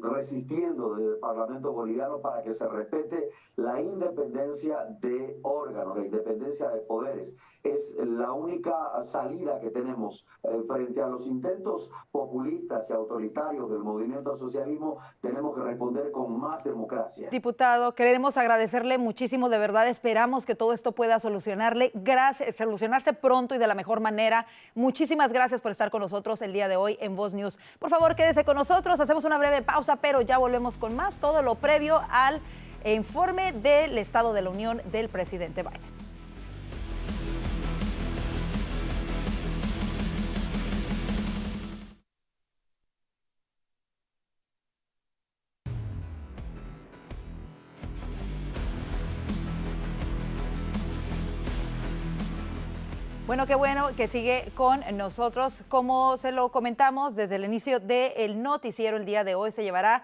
resistiendo desde el Parlamento boliviano para que se respete la independencia de órganos, la independencia de poderes. Es la única salida que tenemos frente a los intentos populistas y autoritarios del movimiento al socialismo. Tenemos que responder con más democracia. Diputado, queremos agradecerle muchísimo, de verdad esperamos que todo esto pueda solucionarse pronto y de la mejor manera. Muchísimas gracias por estar con nosotros el día de hoy en Voz News. Por favor, quédese con nosotros, hacemos una breve pausa, pero ya volvemos con más, todo lo previo al informe del Estado de la Unión del presidente Biden. Bueno, qué bueno que sigue con nosotros. Como se lo comentamos desde el inicio del noticiero, el día de hoy se llevará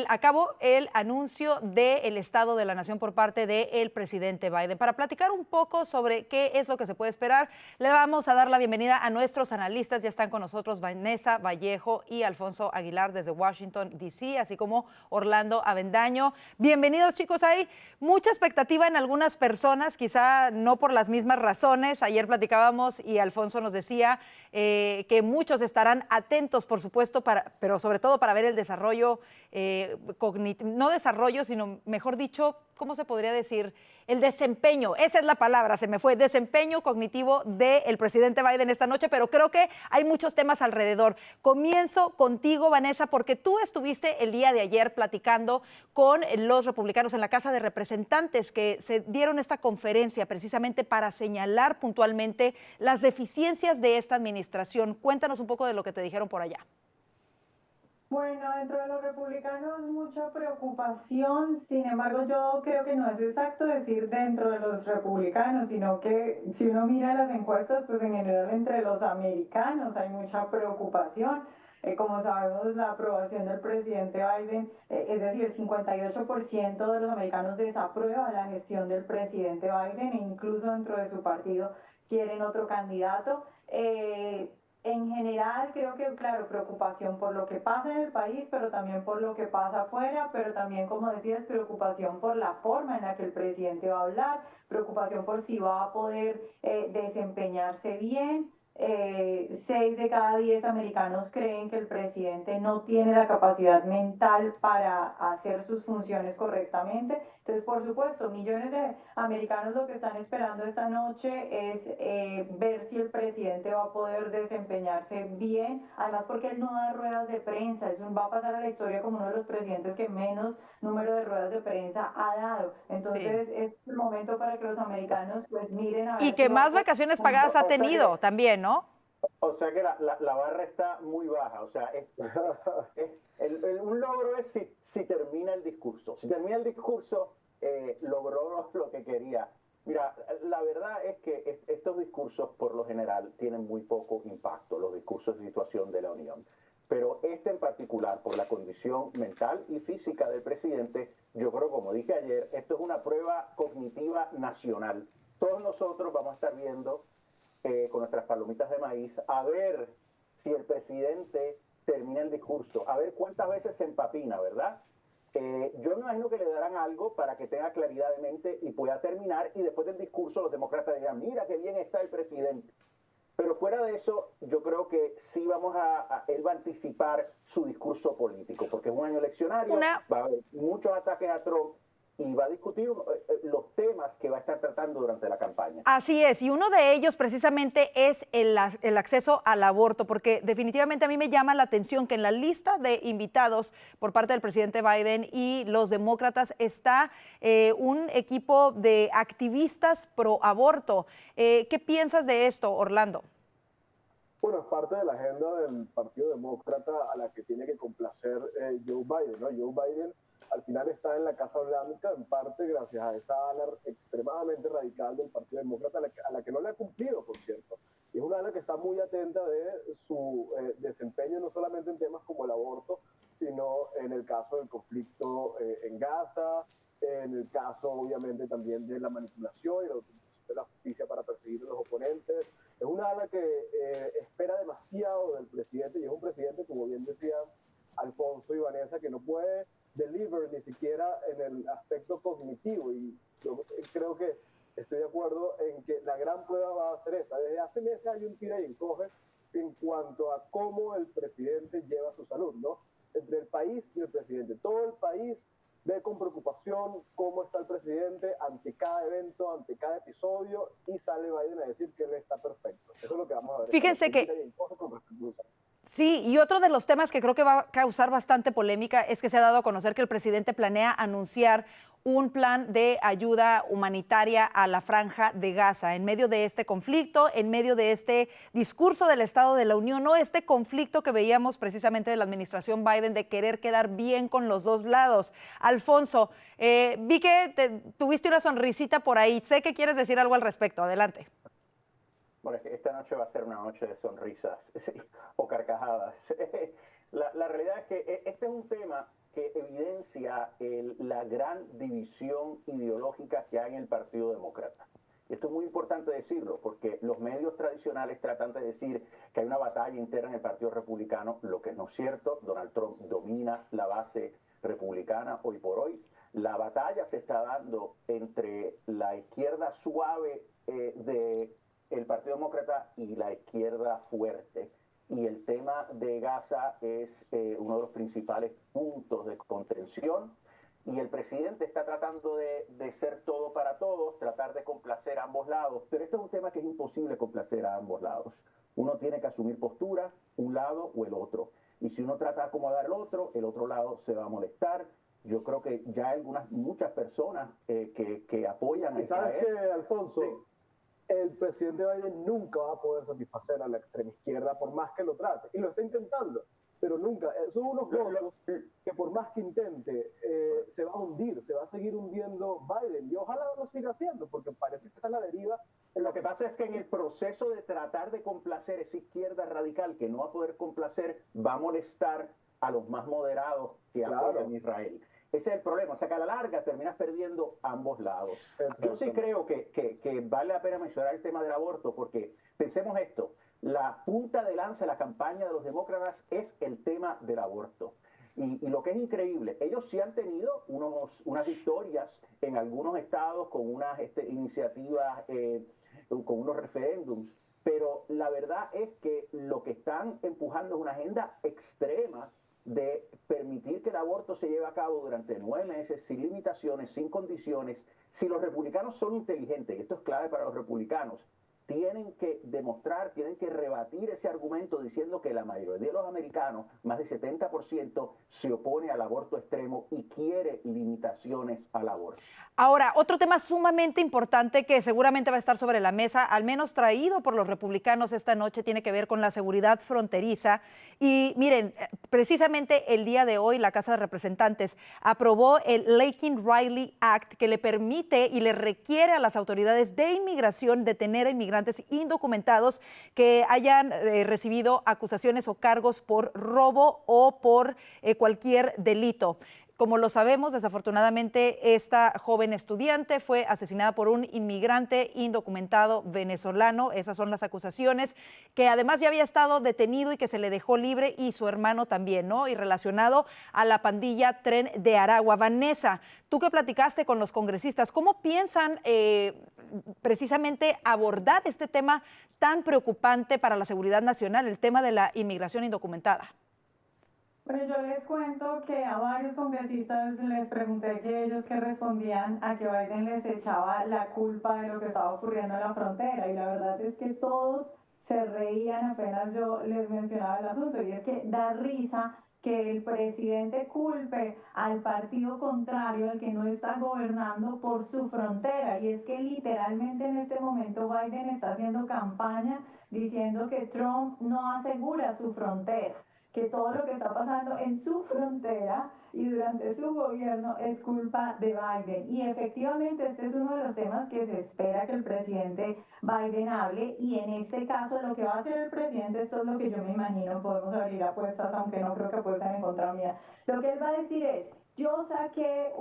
a cabo el anuncio del Estado de la Nación por parte del presidente Biden. Para platicar un poco sobre qué es lo que se puede esperar, le vamos a dar la bienvenida a nuestros analistas. Ya están con nosotros Vanessa Vallejo y Alfonso Aguilar desde Washington, D.C., así como Orlando Avendaño. Bienvenidos, chicos. Hay mucha expectativa en algunas personas, quizá no por las mismas razones. Ayer platicábamos y Alfonso nos decía que muchos estarán atentos, por supuesto, pero sobre todo para ver el desarrollo no desarrollo, sino mejor dicho, ¿cómo se podría decir? El desempeño, esa es la palabra, se me fue, desempeño cognitivo del presidente Biden esta noche, pero creo que hay muchos temas alrededor. Comienzo contigo, Vanessa, porque tú estuviste el día de ayer platicando con los republicanos en la Casa de Representantes, que se dieron esta conferencia precisamente para señalar puntualmente las deficiencias de esta administración. Cuéntanos un poco de lo que te dijeron por allá. Bueno, dentro de los republicanos mucha preocupación, sin embargo yo creo que no es exacto decir dentro de los republicanos, sino que si uno mira las encuestas, pues en general entre los americanos hay mucha preocupación. Como sabemos, la aprobación del presidente Biden, es decir, el 58% de los americanos desaprueba la gestión del presidente Biden e incluso dentro de su partido quieren otro candidato. En general, creo que, claro, preocupación por lo que pasa en el país, pero también por lo que pasa afuera, pero también, como decías, preocupación por la forma en la que el presidente va a hablar, preocupación por si va a poder desempeñarse bien. 6 de cada 10 americanos creen que el presidente no tiene la capacidad mental para hacer sus funciones correctamente. Entonces, por supuesto, millones de americanos lo que están esperando esta noche es ver si el presidente va a poder desempeñarse bien, además porque él no da ruedas de prensa, eso va a pasar a la historia como uno de los presidentes que menos número de ruedas de prensa ha dado. Entonces, es el momento para que los americanos pues miren a ver y que si más vacaciones pagadas ha tenido también, ¿no? O sea que la barra está muy baja, o sea, un logro es si termina el discurso. Si termina el discurso, logró lo que quería. Mira, la verdad es que estos discursos por lo general tienen muy poco impacto, los discursos de situación de la Unión. Pero este en particular, por la condición mental y física del presidente, yo creo, como dije ayer, esto es una prueba cognitiva nacional. Todos nosotros vamos a estar viendo con nuestras palomitas de maíz, a ver si el presidente termina el discurso, a ver cuántas veces se empapina, ¿verdad? Yo me imagino que le darán algo para que tenga claridad de mente y pueda terminar, y después del discurso los demócratas dirán, mira qué bien está el presidente. Pero fuera de eso, yo creo que sí él va a anticipar su discurso político, porque es un año eleccionario, va a haber muchos ataques a Trump, y va a discutir los temas que va a estar tratando durante la campaña. Así es, y uno de ellos precisamente es el acceso al aborto, porque definitivamente a mí me llama la atención que en la lista de invitados por parte del presidente Biden y los demócratas está un equipo de activistas pro aborto. ¿Qué piensas de esto, Orlando? Bueno, es parte de la agenda del Partido Demócrata a la que tiene que complacer Joe Biden, ¿no? Joe Biden al final está en la Casa Blanca, en parte gracias a esa ala extremadamente radical del Partido Demócrata, a la que no le ha cumplido, por cierto. Y es una ala que está muy atenta de su desempeño, no solamente en temas como el aborto, sino en el caso del conflicto en Gaza, en el caso, obviamente, también de la manipulación y la utilización de la justicia para perseguir a los oponentes. Es una ala que espera demasiado del presidente, y es un presidente, como bien decía Alfonso y Vanessa, que no puede deliver ni siquiera en el aspecto cognitivo, y yo creo que estoy de acuerdo en que la gran prueba va a ser esa. Desde hace meses hay un tira y encoge en cuanto a cómo el presidente lleva su salud, ¿no? Entre el país y el presidente. Todo el país ve con preocupación cómo está el presidente ante cada evento, ante cada episodio, y sale Biden a decir que él está perfecto. Eso es lo que vamos a ver. Fíjense que sí, y otro de los temas que creo que va a causar bastante polémica es que se ha dado a conocer que el presidente planea anunciar un plan de ayuda humanitaria a la Franja de Gaza en medio de este conflicto, en medio de este discurso del Estado de la Unión, no este conflicto que veíamos precisamente de la administración Biden de querer quedar bien con los dos lados. Alfonso, vi que tuviste una sonrisita por ahí. Sé que quieres decir algo al respecto. Adelante. Bueno, esta noche va a ser una noche de sonrisas o carcajadas. La realidad es que este es un tema que evidencia la gran división ideológica que hay en el Partido Demócrata. Y esto es muy importante decirlo, porque los medios tradicionales tratan de decir que hay una batalla interna en el Partido Republicano, lo que no es cierto. Donald Trump domina la base republicana hoy por hoy. La batalla se está dando entre la izquierda suave del Partido Demócrata y la izquierda fuerte y el tema de Gaza es uno de los principales puntos de contención. Y el presidente está tratando de ser todo para todos, tratar de complacer a ambos lados. Pero este es un tema que es imposible complacer a ambos lados. Uno tiene que asumir postura, un lado o el otro. Y si uno trata de acomodar al otro, el otro lado se va a molestar. Yo creo que ya hay muchas personas que apoyan a Israel. ¿Sabes qué, Alfonso? Sí. El presidente Biden nunca va a poder satisfacer a la extrema izquierda por más que lo trate. Y lo está intentando. Pero nunca, son unos votos que por más que intente, se va a hundir, se va a seguir hundiendo Biden, y ojalá lo siga haciendo, porque parece que esa es la deriva. Lo que pasa es que en el proceso de tratar de complacer esa izquierda radical que no va a poder complacer, va a molestar a los más moderados que apoyan a Israel. Ese es el problema, o sea que a la larga terminas perdiendo ambos lados. Yo sí creo que vale la pena mencionar el tema del aborto, porque pensemos esto. La punta de lanza de la campaña de los demócratas es el tema del aborto. Y lo que es increíble, ellos sí han tenido unas victorias en algunos estados con unas iniciativas, con unos referéndums, pero la verdad es que lo que están empujando es una agenda extrema de permitir que el aborto se lleve a cabo durante 9 meses, sin limitaciones, sin condiciones. Si los republicanos son inteligentes, y esto es clave para los republicanos, tienen que demostrar, tienen que rebatir ese argumento diciendo que la mayoría de los americanos, más del 70%, se opone al aborto extremo y quiere limitaciones al aborto. Ahora, otro tema sumamente importante que seguramente va a estar sobre la mesa, al menos traído por los republicanos esta noche, tiene que ver con la seguridad fronteriza. Y miren, precisamente el día de hoy la Casa de Representantes aprobó el Laken-Riley Act, que le permite y le requiere a las autoridades de inmigración detener a inmigrantes indocumentados que hayan recibido acusaciones o cargos por robo o por cualquier delito. Como lo sabemos, desafortunadamente, esta joven estudiante fue asesinada por un inmigrante indocumentado venezolano. Esas son las acusaciones, que además ya había estado detenido y que se le dejó libre, y su hermano también, ¿no? Y relacionado a la pandilla Tren de Aragua. Vanessa, tú que platicaste con los congresistas, ¿cómo piensan precisamente abordar este tema tan preocupante para la seguridad nacional, el tema de la inmigración indocumentada? Bueno, yo les cuento que a varios congresistas les pregunté que ellos qué respondían a que Biden les echaba la culpa de lo que estaba ocurriendo en la frontera, y la verdad es que todos se reían apenas yo les mencionaba el asunto, y es que da risa que el presidente culpe al partido contrario, al que no está gobernando, por su frontera. Y es que literalmente en este momento Biden está haciendo campaña diciendo que Trump no asegura su frontera, que todo lo que está pasando en su frontera y durante su gobierno es culpa de Biden. Y efectivamente este es uno de los temas que se espera que el presidente Biden hable, y en este caso lo que va a hacer el presidente, esto es lo que yo me imagino, podemos abrir apuestas, aunque no creo que apuesten en contra mía, lo que él va a decir es: yo saqué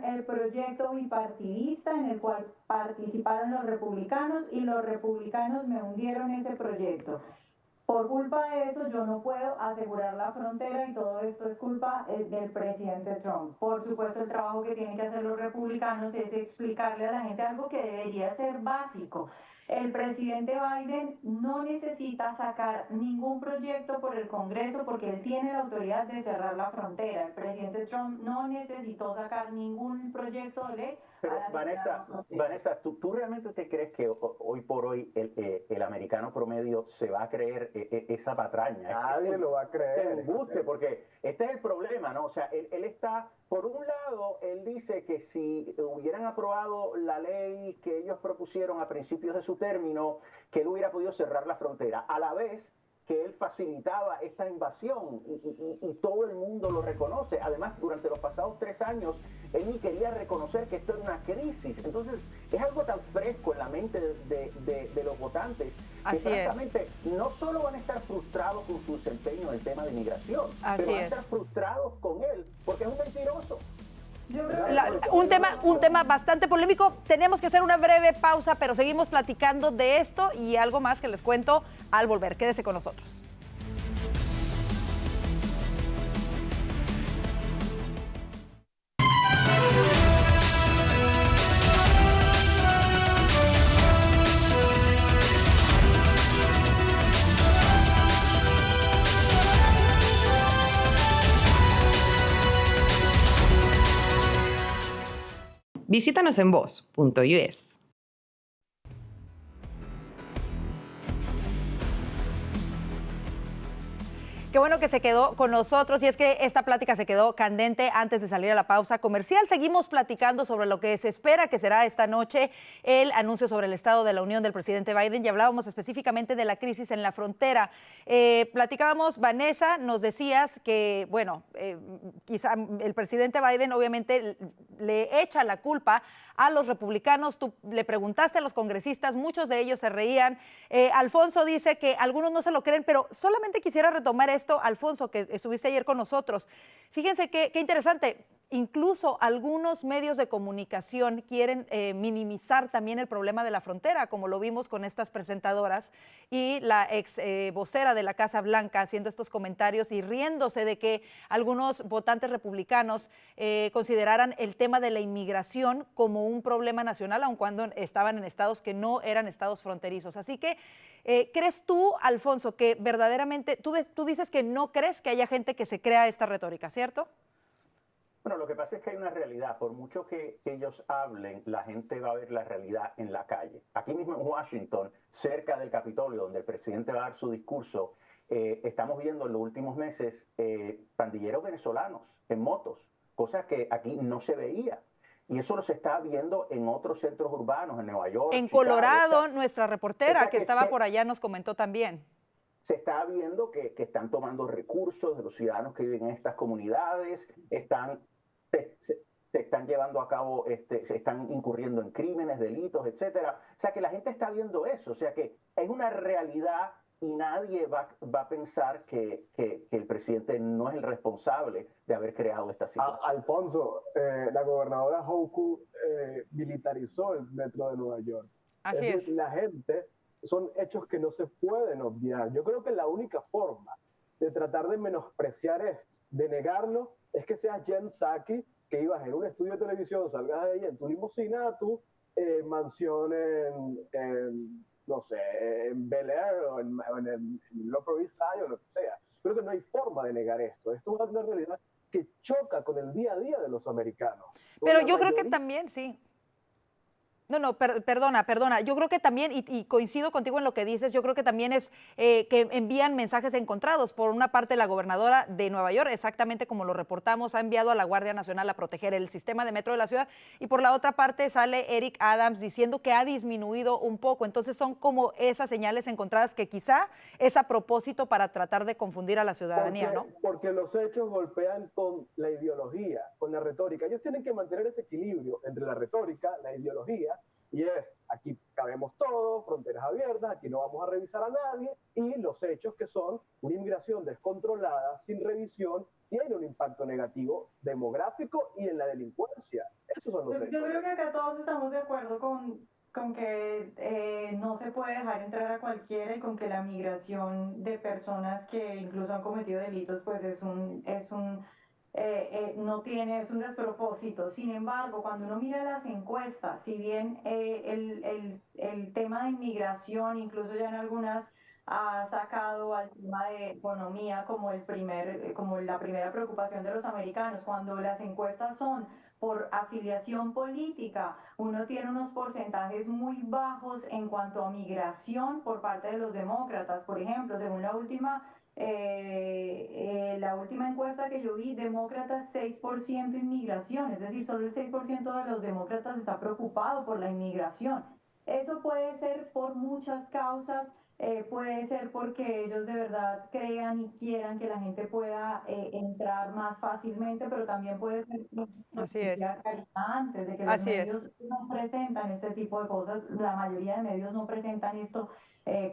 el proyecto bipartidista en el cual participaron los republicanos y los republicanos me hundieron ese proyecto. Por culpa de eso yo no puedo asegurar la frontera, y todo esto es culpa del presidente Trump. Por supuesto, el trabajo que tienen que hacer los republicanos es explicarle a la gente algo que debería ser básico. El presidente Biden no necesita sacar ningún proyecto por el Congreso porque él tiene la autoridad de cerrar la frontera. El presidente Trump no necesitó sacar ningún proyecto de ley. Pero Vanessa, ¿tú realmente te crees que hoy por hoy el americano promedio se va a creer esa patraña? Nadie lo va a creer. Se embuste, porque este es el problema, ¿no? O sea, él está, por un lado, él dice que si hubieran aprobado la ley que ellos propusieron a principios de su término, que él hubiera podido cerrar la frontera, a la vez que él facilitaba esta invasión, y todo el mundo lo reconoce. Además, durante los pasados 3 años, él ni quería reconocer que esto era una crisis. Entonces, es algo tan fresco en la mente de los votantes, que francamente no solo van a estar frustrados con su desempeño en el tema de inmigración, pero van a estar frustrados con él, porque es un mentiroso. Un tema bastante polémico. Tenemos que hacer una breve pausa, pero seguimos platicando de esto y algo más que les cuento al volver. Quédese con nosotros. Visítanos en voz.us. Qué bueno que se quedó con nosotros y es que esta plática se quedó candente antes de salir a la pausa comercial. Seguimos platicando sobre lo que se espera que será esta noche el anuncio sobre el estado de la Unión del presidente Biden y hablábamos específicamente de la crisis en la frontera. Platicábamos, Vanessa, nos decías que, bueno, quizá el presidente Biden obviamente le echa la culpa a los republicanos. Tú le preguntaste a los congresistas, muchos de ellos se reían. Alfonso dice que algunos no se lo creen, pero solamente quisiera retomar esto, Alfonso, que estuviste ayer con nosotros. Fíjense qué interesante. Incluso algunos medios de comunicación quieren minimizar también el problema de la frontera, como lo vimos con estas presentadoras y la ex vocera de la Casa Blanca haciendo estos comentarios y riéndose de que algunos votantes republicanos consideraran el tema de la inmigración como un problema nacional, aun cuando estaban en estados que no eran estados fronterizos. Así que, ¿crees tú, Alfonso, que verdaderamente, tú dices que no crees que haya gente que se crea esta retórica, ¿cierto? Bueno, lo que pasa es que hay una realidad. Por mucho que ellos hablen, la gente va a ver la realidad en la calle. Aquí mismo en Washington, cerca del Capitolio, donde el presidente va a dar su discurso, estamos viendo en los últimos meses pandilleros venezolanos en motos, cosa que aquí no se veía. Y eso lo se está viendo en otros centros urbanos, en Nueva York. En Chicago, Colorado, nuestra reportera que estaba por allá nos comentó también. Se está viendo que están tomando recursos de los ciudadanos que viven en estas comunidades, se están llevando a cabo, se están incurriendo en crímenes, delitos, etcétera. O sea que la gente está viendo eso, o sea que es una realidad y nadie va a pensar que el presidente no es el responsable de haber creado esta situación. Alfonso, la gobernadora Hochul militarizó el metro de Nueva York. Así es. La gente, son hechos que no se pueden obviar. Yo creo que la única forma de tratar de menospreciar esto, de negarlo, es que seas Jen Psaki, que ibas en un estudio de televisión, salgas de ahí en tu limusina a tu mansión en no sé, en Bel Air o en el Upper East Side o lo que sea. Creo que no hay forma de negar esto. Esto es una realidad que choca con el día a día de los americanos. Pero yo creo que también, sí. No, perdona. Yo creo que también, y coincido contigo en lo que dices, yo creo que también es que envían mensajes encontrados. Por una parte, la gobernadora de Nueva York, exactamente como lo reportamos, ha enviado a la Guardia Nacional a proteger el sistema de metro de la ciudad. Y por la otra parte sale Eric Adams diciendo que ha disminuido un poco. Entonces son como esas señales encontradas que quizá es a propósito para tratar de confundir a la ciudadanía, ¿no? Porque los hechos golpean con la ideología, con la retórica. Ellos tienen que mantener ese equilibrio entre la retórica, la ideología, y es, aquí cabemos todos, fronteras abiertas, aquí no vamos a revisar a nadie, y los hechos que son una inmigración descontrolada, sin revisión, tiene un impacto negativo demográfico y en la delincuencia. Esos son los hechos. Yo creo que acá todos estamos de acuerdo con que no se puede dejar entrar a cualquiera y con que la migración de personas que incluso han cometido delitos pues es un despropósito. Sin embargo, cuando uno mira las encuestas, si bien el tema de inmigración, incluso ya en algunas ha sacado al tema de economía como la primera preocupación de los americanos, cuando las encuestas son por afiliación política, uno tiene unos porcentajes muy bajos en cuanto a migración por parte de los demócratas. Por ejemplo, según la última encuesta que yo vi, demócratas 6% inmigración, es decir, solo el 6% de los demócratas está preocupado por la inmigración. Eso puede ser por muchas causas, puede ser porque ellos de verdad crean y quieran que la gente pueda entrar más fácilmente, pero también puede ser antes de que los medios no presentan este tipo de cosas. La mayoría de medios no presentan esto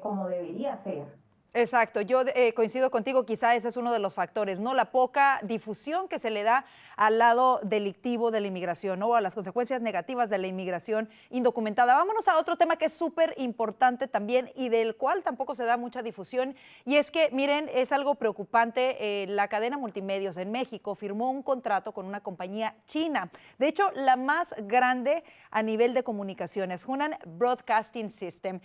como debería ser. Exacto, yo coincido contigo, quizá ese es uno de los factores, ¿no? La poca difusión que se le da al lado delictivo de la inmigración, ¿no? A las consecuencias negativas de la inmigración indocumentada. Vámonos a otro tema que es súper importante también y del cual tampoco se da mucha difusión, y es que, miren, es algo preocupante. La cadena Multimedios en México firmó un contrato con una compañía china, de hecho, la más grande a nivel de comunicaciones, Hunan Broadcasting System.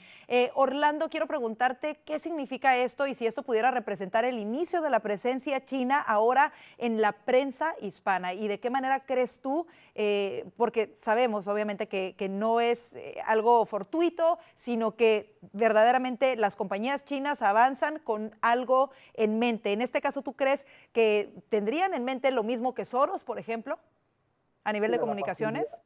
Orlando, quiero preguntarte, ¿qué significa significa esto y si esto pudiera representar el inicio de la presencia china ahora en la prensa hispana. ¿Y de qué manera crees tú? Porque sabemos obviamente que no es algo fortuito, sino que verdaderamente las compañías chinas avanzan con algo en mente. En este caso, ¿tú crees que tendrían en mente lo mismo que Soros, por ejemplo, a nivel de comunicaciones?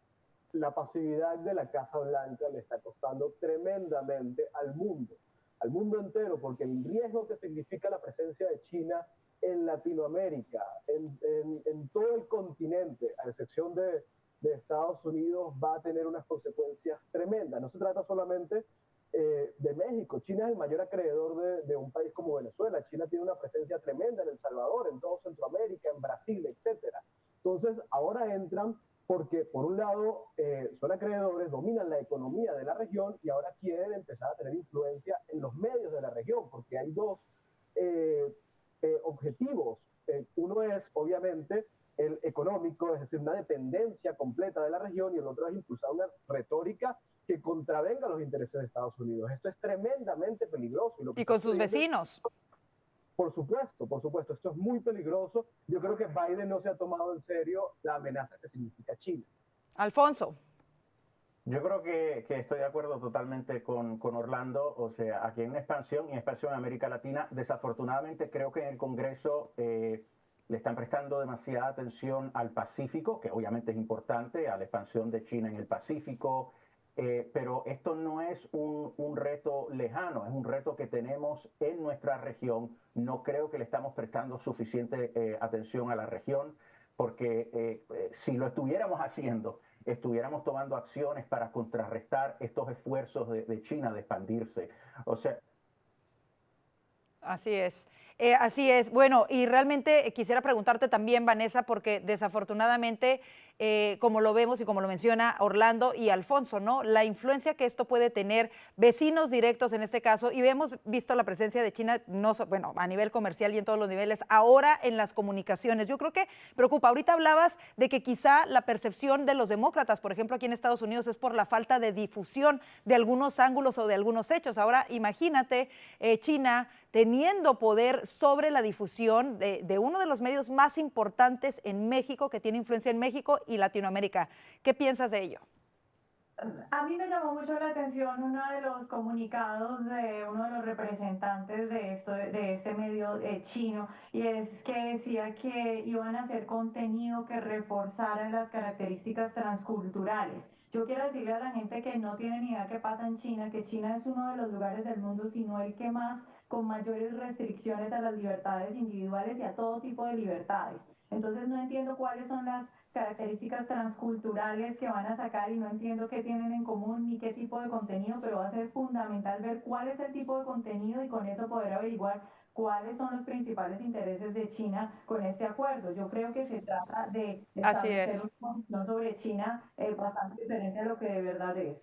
La pasividad de la Casa Blanca le está costando tremendamente al mundo entero, porque el riesgo que significa la presencia de China en Latinoamérica, en todo el continente, a excepción de Estados Unidos, va a tener unas consecuencias tremendas. No se trata solamente de México. China es el mayor acreedor de un país como Venezuela. China tiene una presencia tremenda en El Salvador, en todo Centroamérica, en Brasil, etcétera. Entonces, ahora entran porque, por un lado, son acreedores, dominan la economía de la región y ahora quieren empezar a tener influencia en los medios de la región, porque hay dos objetivos. Uno es, obviamente, el económico, es decir, una dependencia completa de la región, y el otro es impulsar una retórica que contravenga los intereses de Estados Unidos. Esto es tremendamente peligroso. Y con sus vecinos. Por supuesto, esto es muy peligroso. Yo creo que Biden no se ha tomado en serio la amenaza que significa China. Alfonso. Yo creo que estoy de acuerdo totalmente con Orlando. O sea, aquí hay una expansión en América Latina. Desafortunadamente creo que en el Congreso le están prestando demasiada atención al Pacífico, que obviamente es importante, a la expansión de China en el Pacífico. Pero esto no es un reto lejano, es un reto que tenemos en nuestra región. No creo que le estamos prestando suficiente atención a la región, porque si lo estuviéramos haciendo, estuviéramos tomando acciones para contrarrestar estos esfuerzos de China de expandirse. O sea, así es, así es. Bueno, y realmente quisiera preguntarte también, Vanessa, porque desafortunadamente, como lo vemos y como lo menciona Orlando y Alfonso, ¿no? La influencia que esto puede tener, vecinos directos en este caso, y hemos visto la presencia de China, bueno, a nivel comercial y en todos los niveles, ahora en las comunicaciones. Yo creo que preocupa. Ahorita hablabas de que quizá la percepción de los demócratas, por ejemplo, aquí en Estados Unidos, es por la falta de difusión de algunos ángulos o de algunos hechos. Ahora, imagínate China teniendo poder sobre la difusión de uno de los medios más importantes en México, que tiene influencia en México y Latinoamérica. ¿Qué piensas de ello? A mí me llamó mucho la atención uno de los comunicados de uno de los representantes de este medio chino, y es que decía que iban a hacer contenido que reforzara las características transculturales. Yo quiero decirle a la gente que no tiene ni idea qué pasa en China, que China es uno de los lugares del mundo, sino el que más, con mayores restricciones a las libertades individuales y a todo tipo de libertades. Entonces no entiendo cuáles son las características transculturales que van a sacar, y no entiendo qué tienen en común ni qué tipo de contenido, pero va a ser fundamental ver cuál es el tipo de contenido y con eso poder averiguar cuáles son los principales intereses de China con este acuerdo. Yo creo que se trata de establecer una posición sobre China bastante diferente a lo que de verdad es.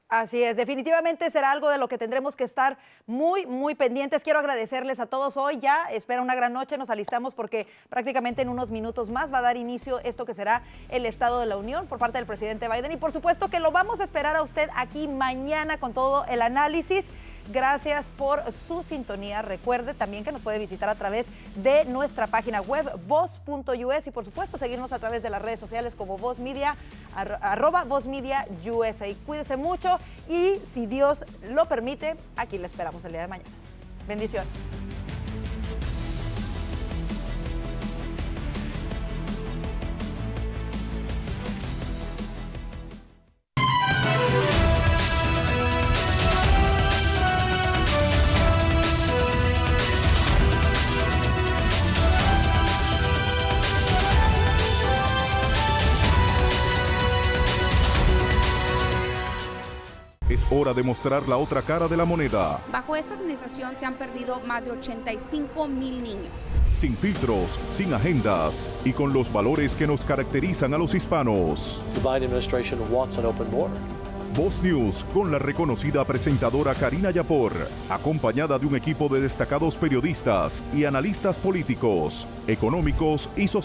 Así es, definitivamente será algo de lo que tendremos que estar muy, muy pendientes. Quiero agradecerles a todos hoy. Ya espera una gran noche, nos alistamos porque prácticamente en unos minutos más va a dar inicio esto que será el Estado de la Unión por parte del presidente Biden. Y por supuesto que lo vamos a esperar a usted aquí mañana con todo el análisis. Gracias por su sintonía. Recuerde también que nos puede visitar a través de nuestra página web voz.us y por supuesto seguirnos a través de las redes sociales como Voz Media, @VozMediaUSA. Cuídese mucho y si Dios lo permite, aquí le esperamos el día de mañana. Bendiciones. Es hora de mostrar la otra cara de la moneda. Bajo esta administración se han perdido más de 85,000 niños. Sin filtros, sin agendas y con los valores que nos caracterizan a los hispanos. The Biden administration wants an open border. Voz News con la reconocida presentadora Karina Yapor, acompañada de un equipo de destacados periodistas y analistas políticos, económicos y sociales.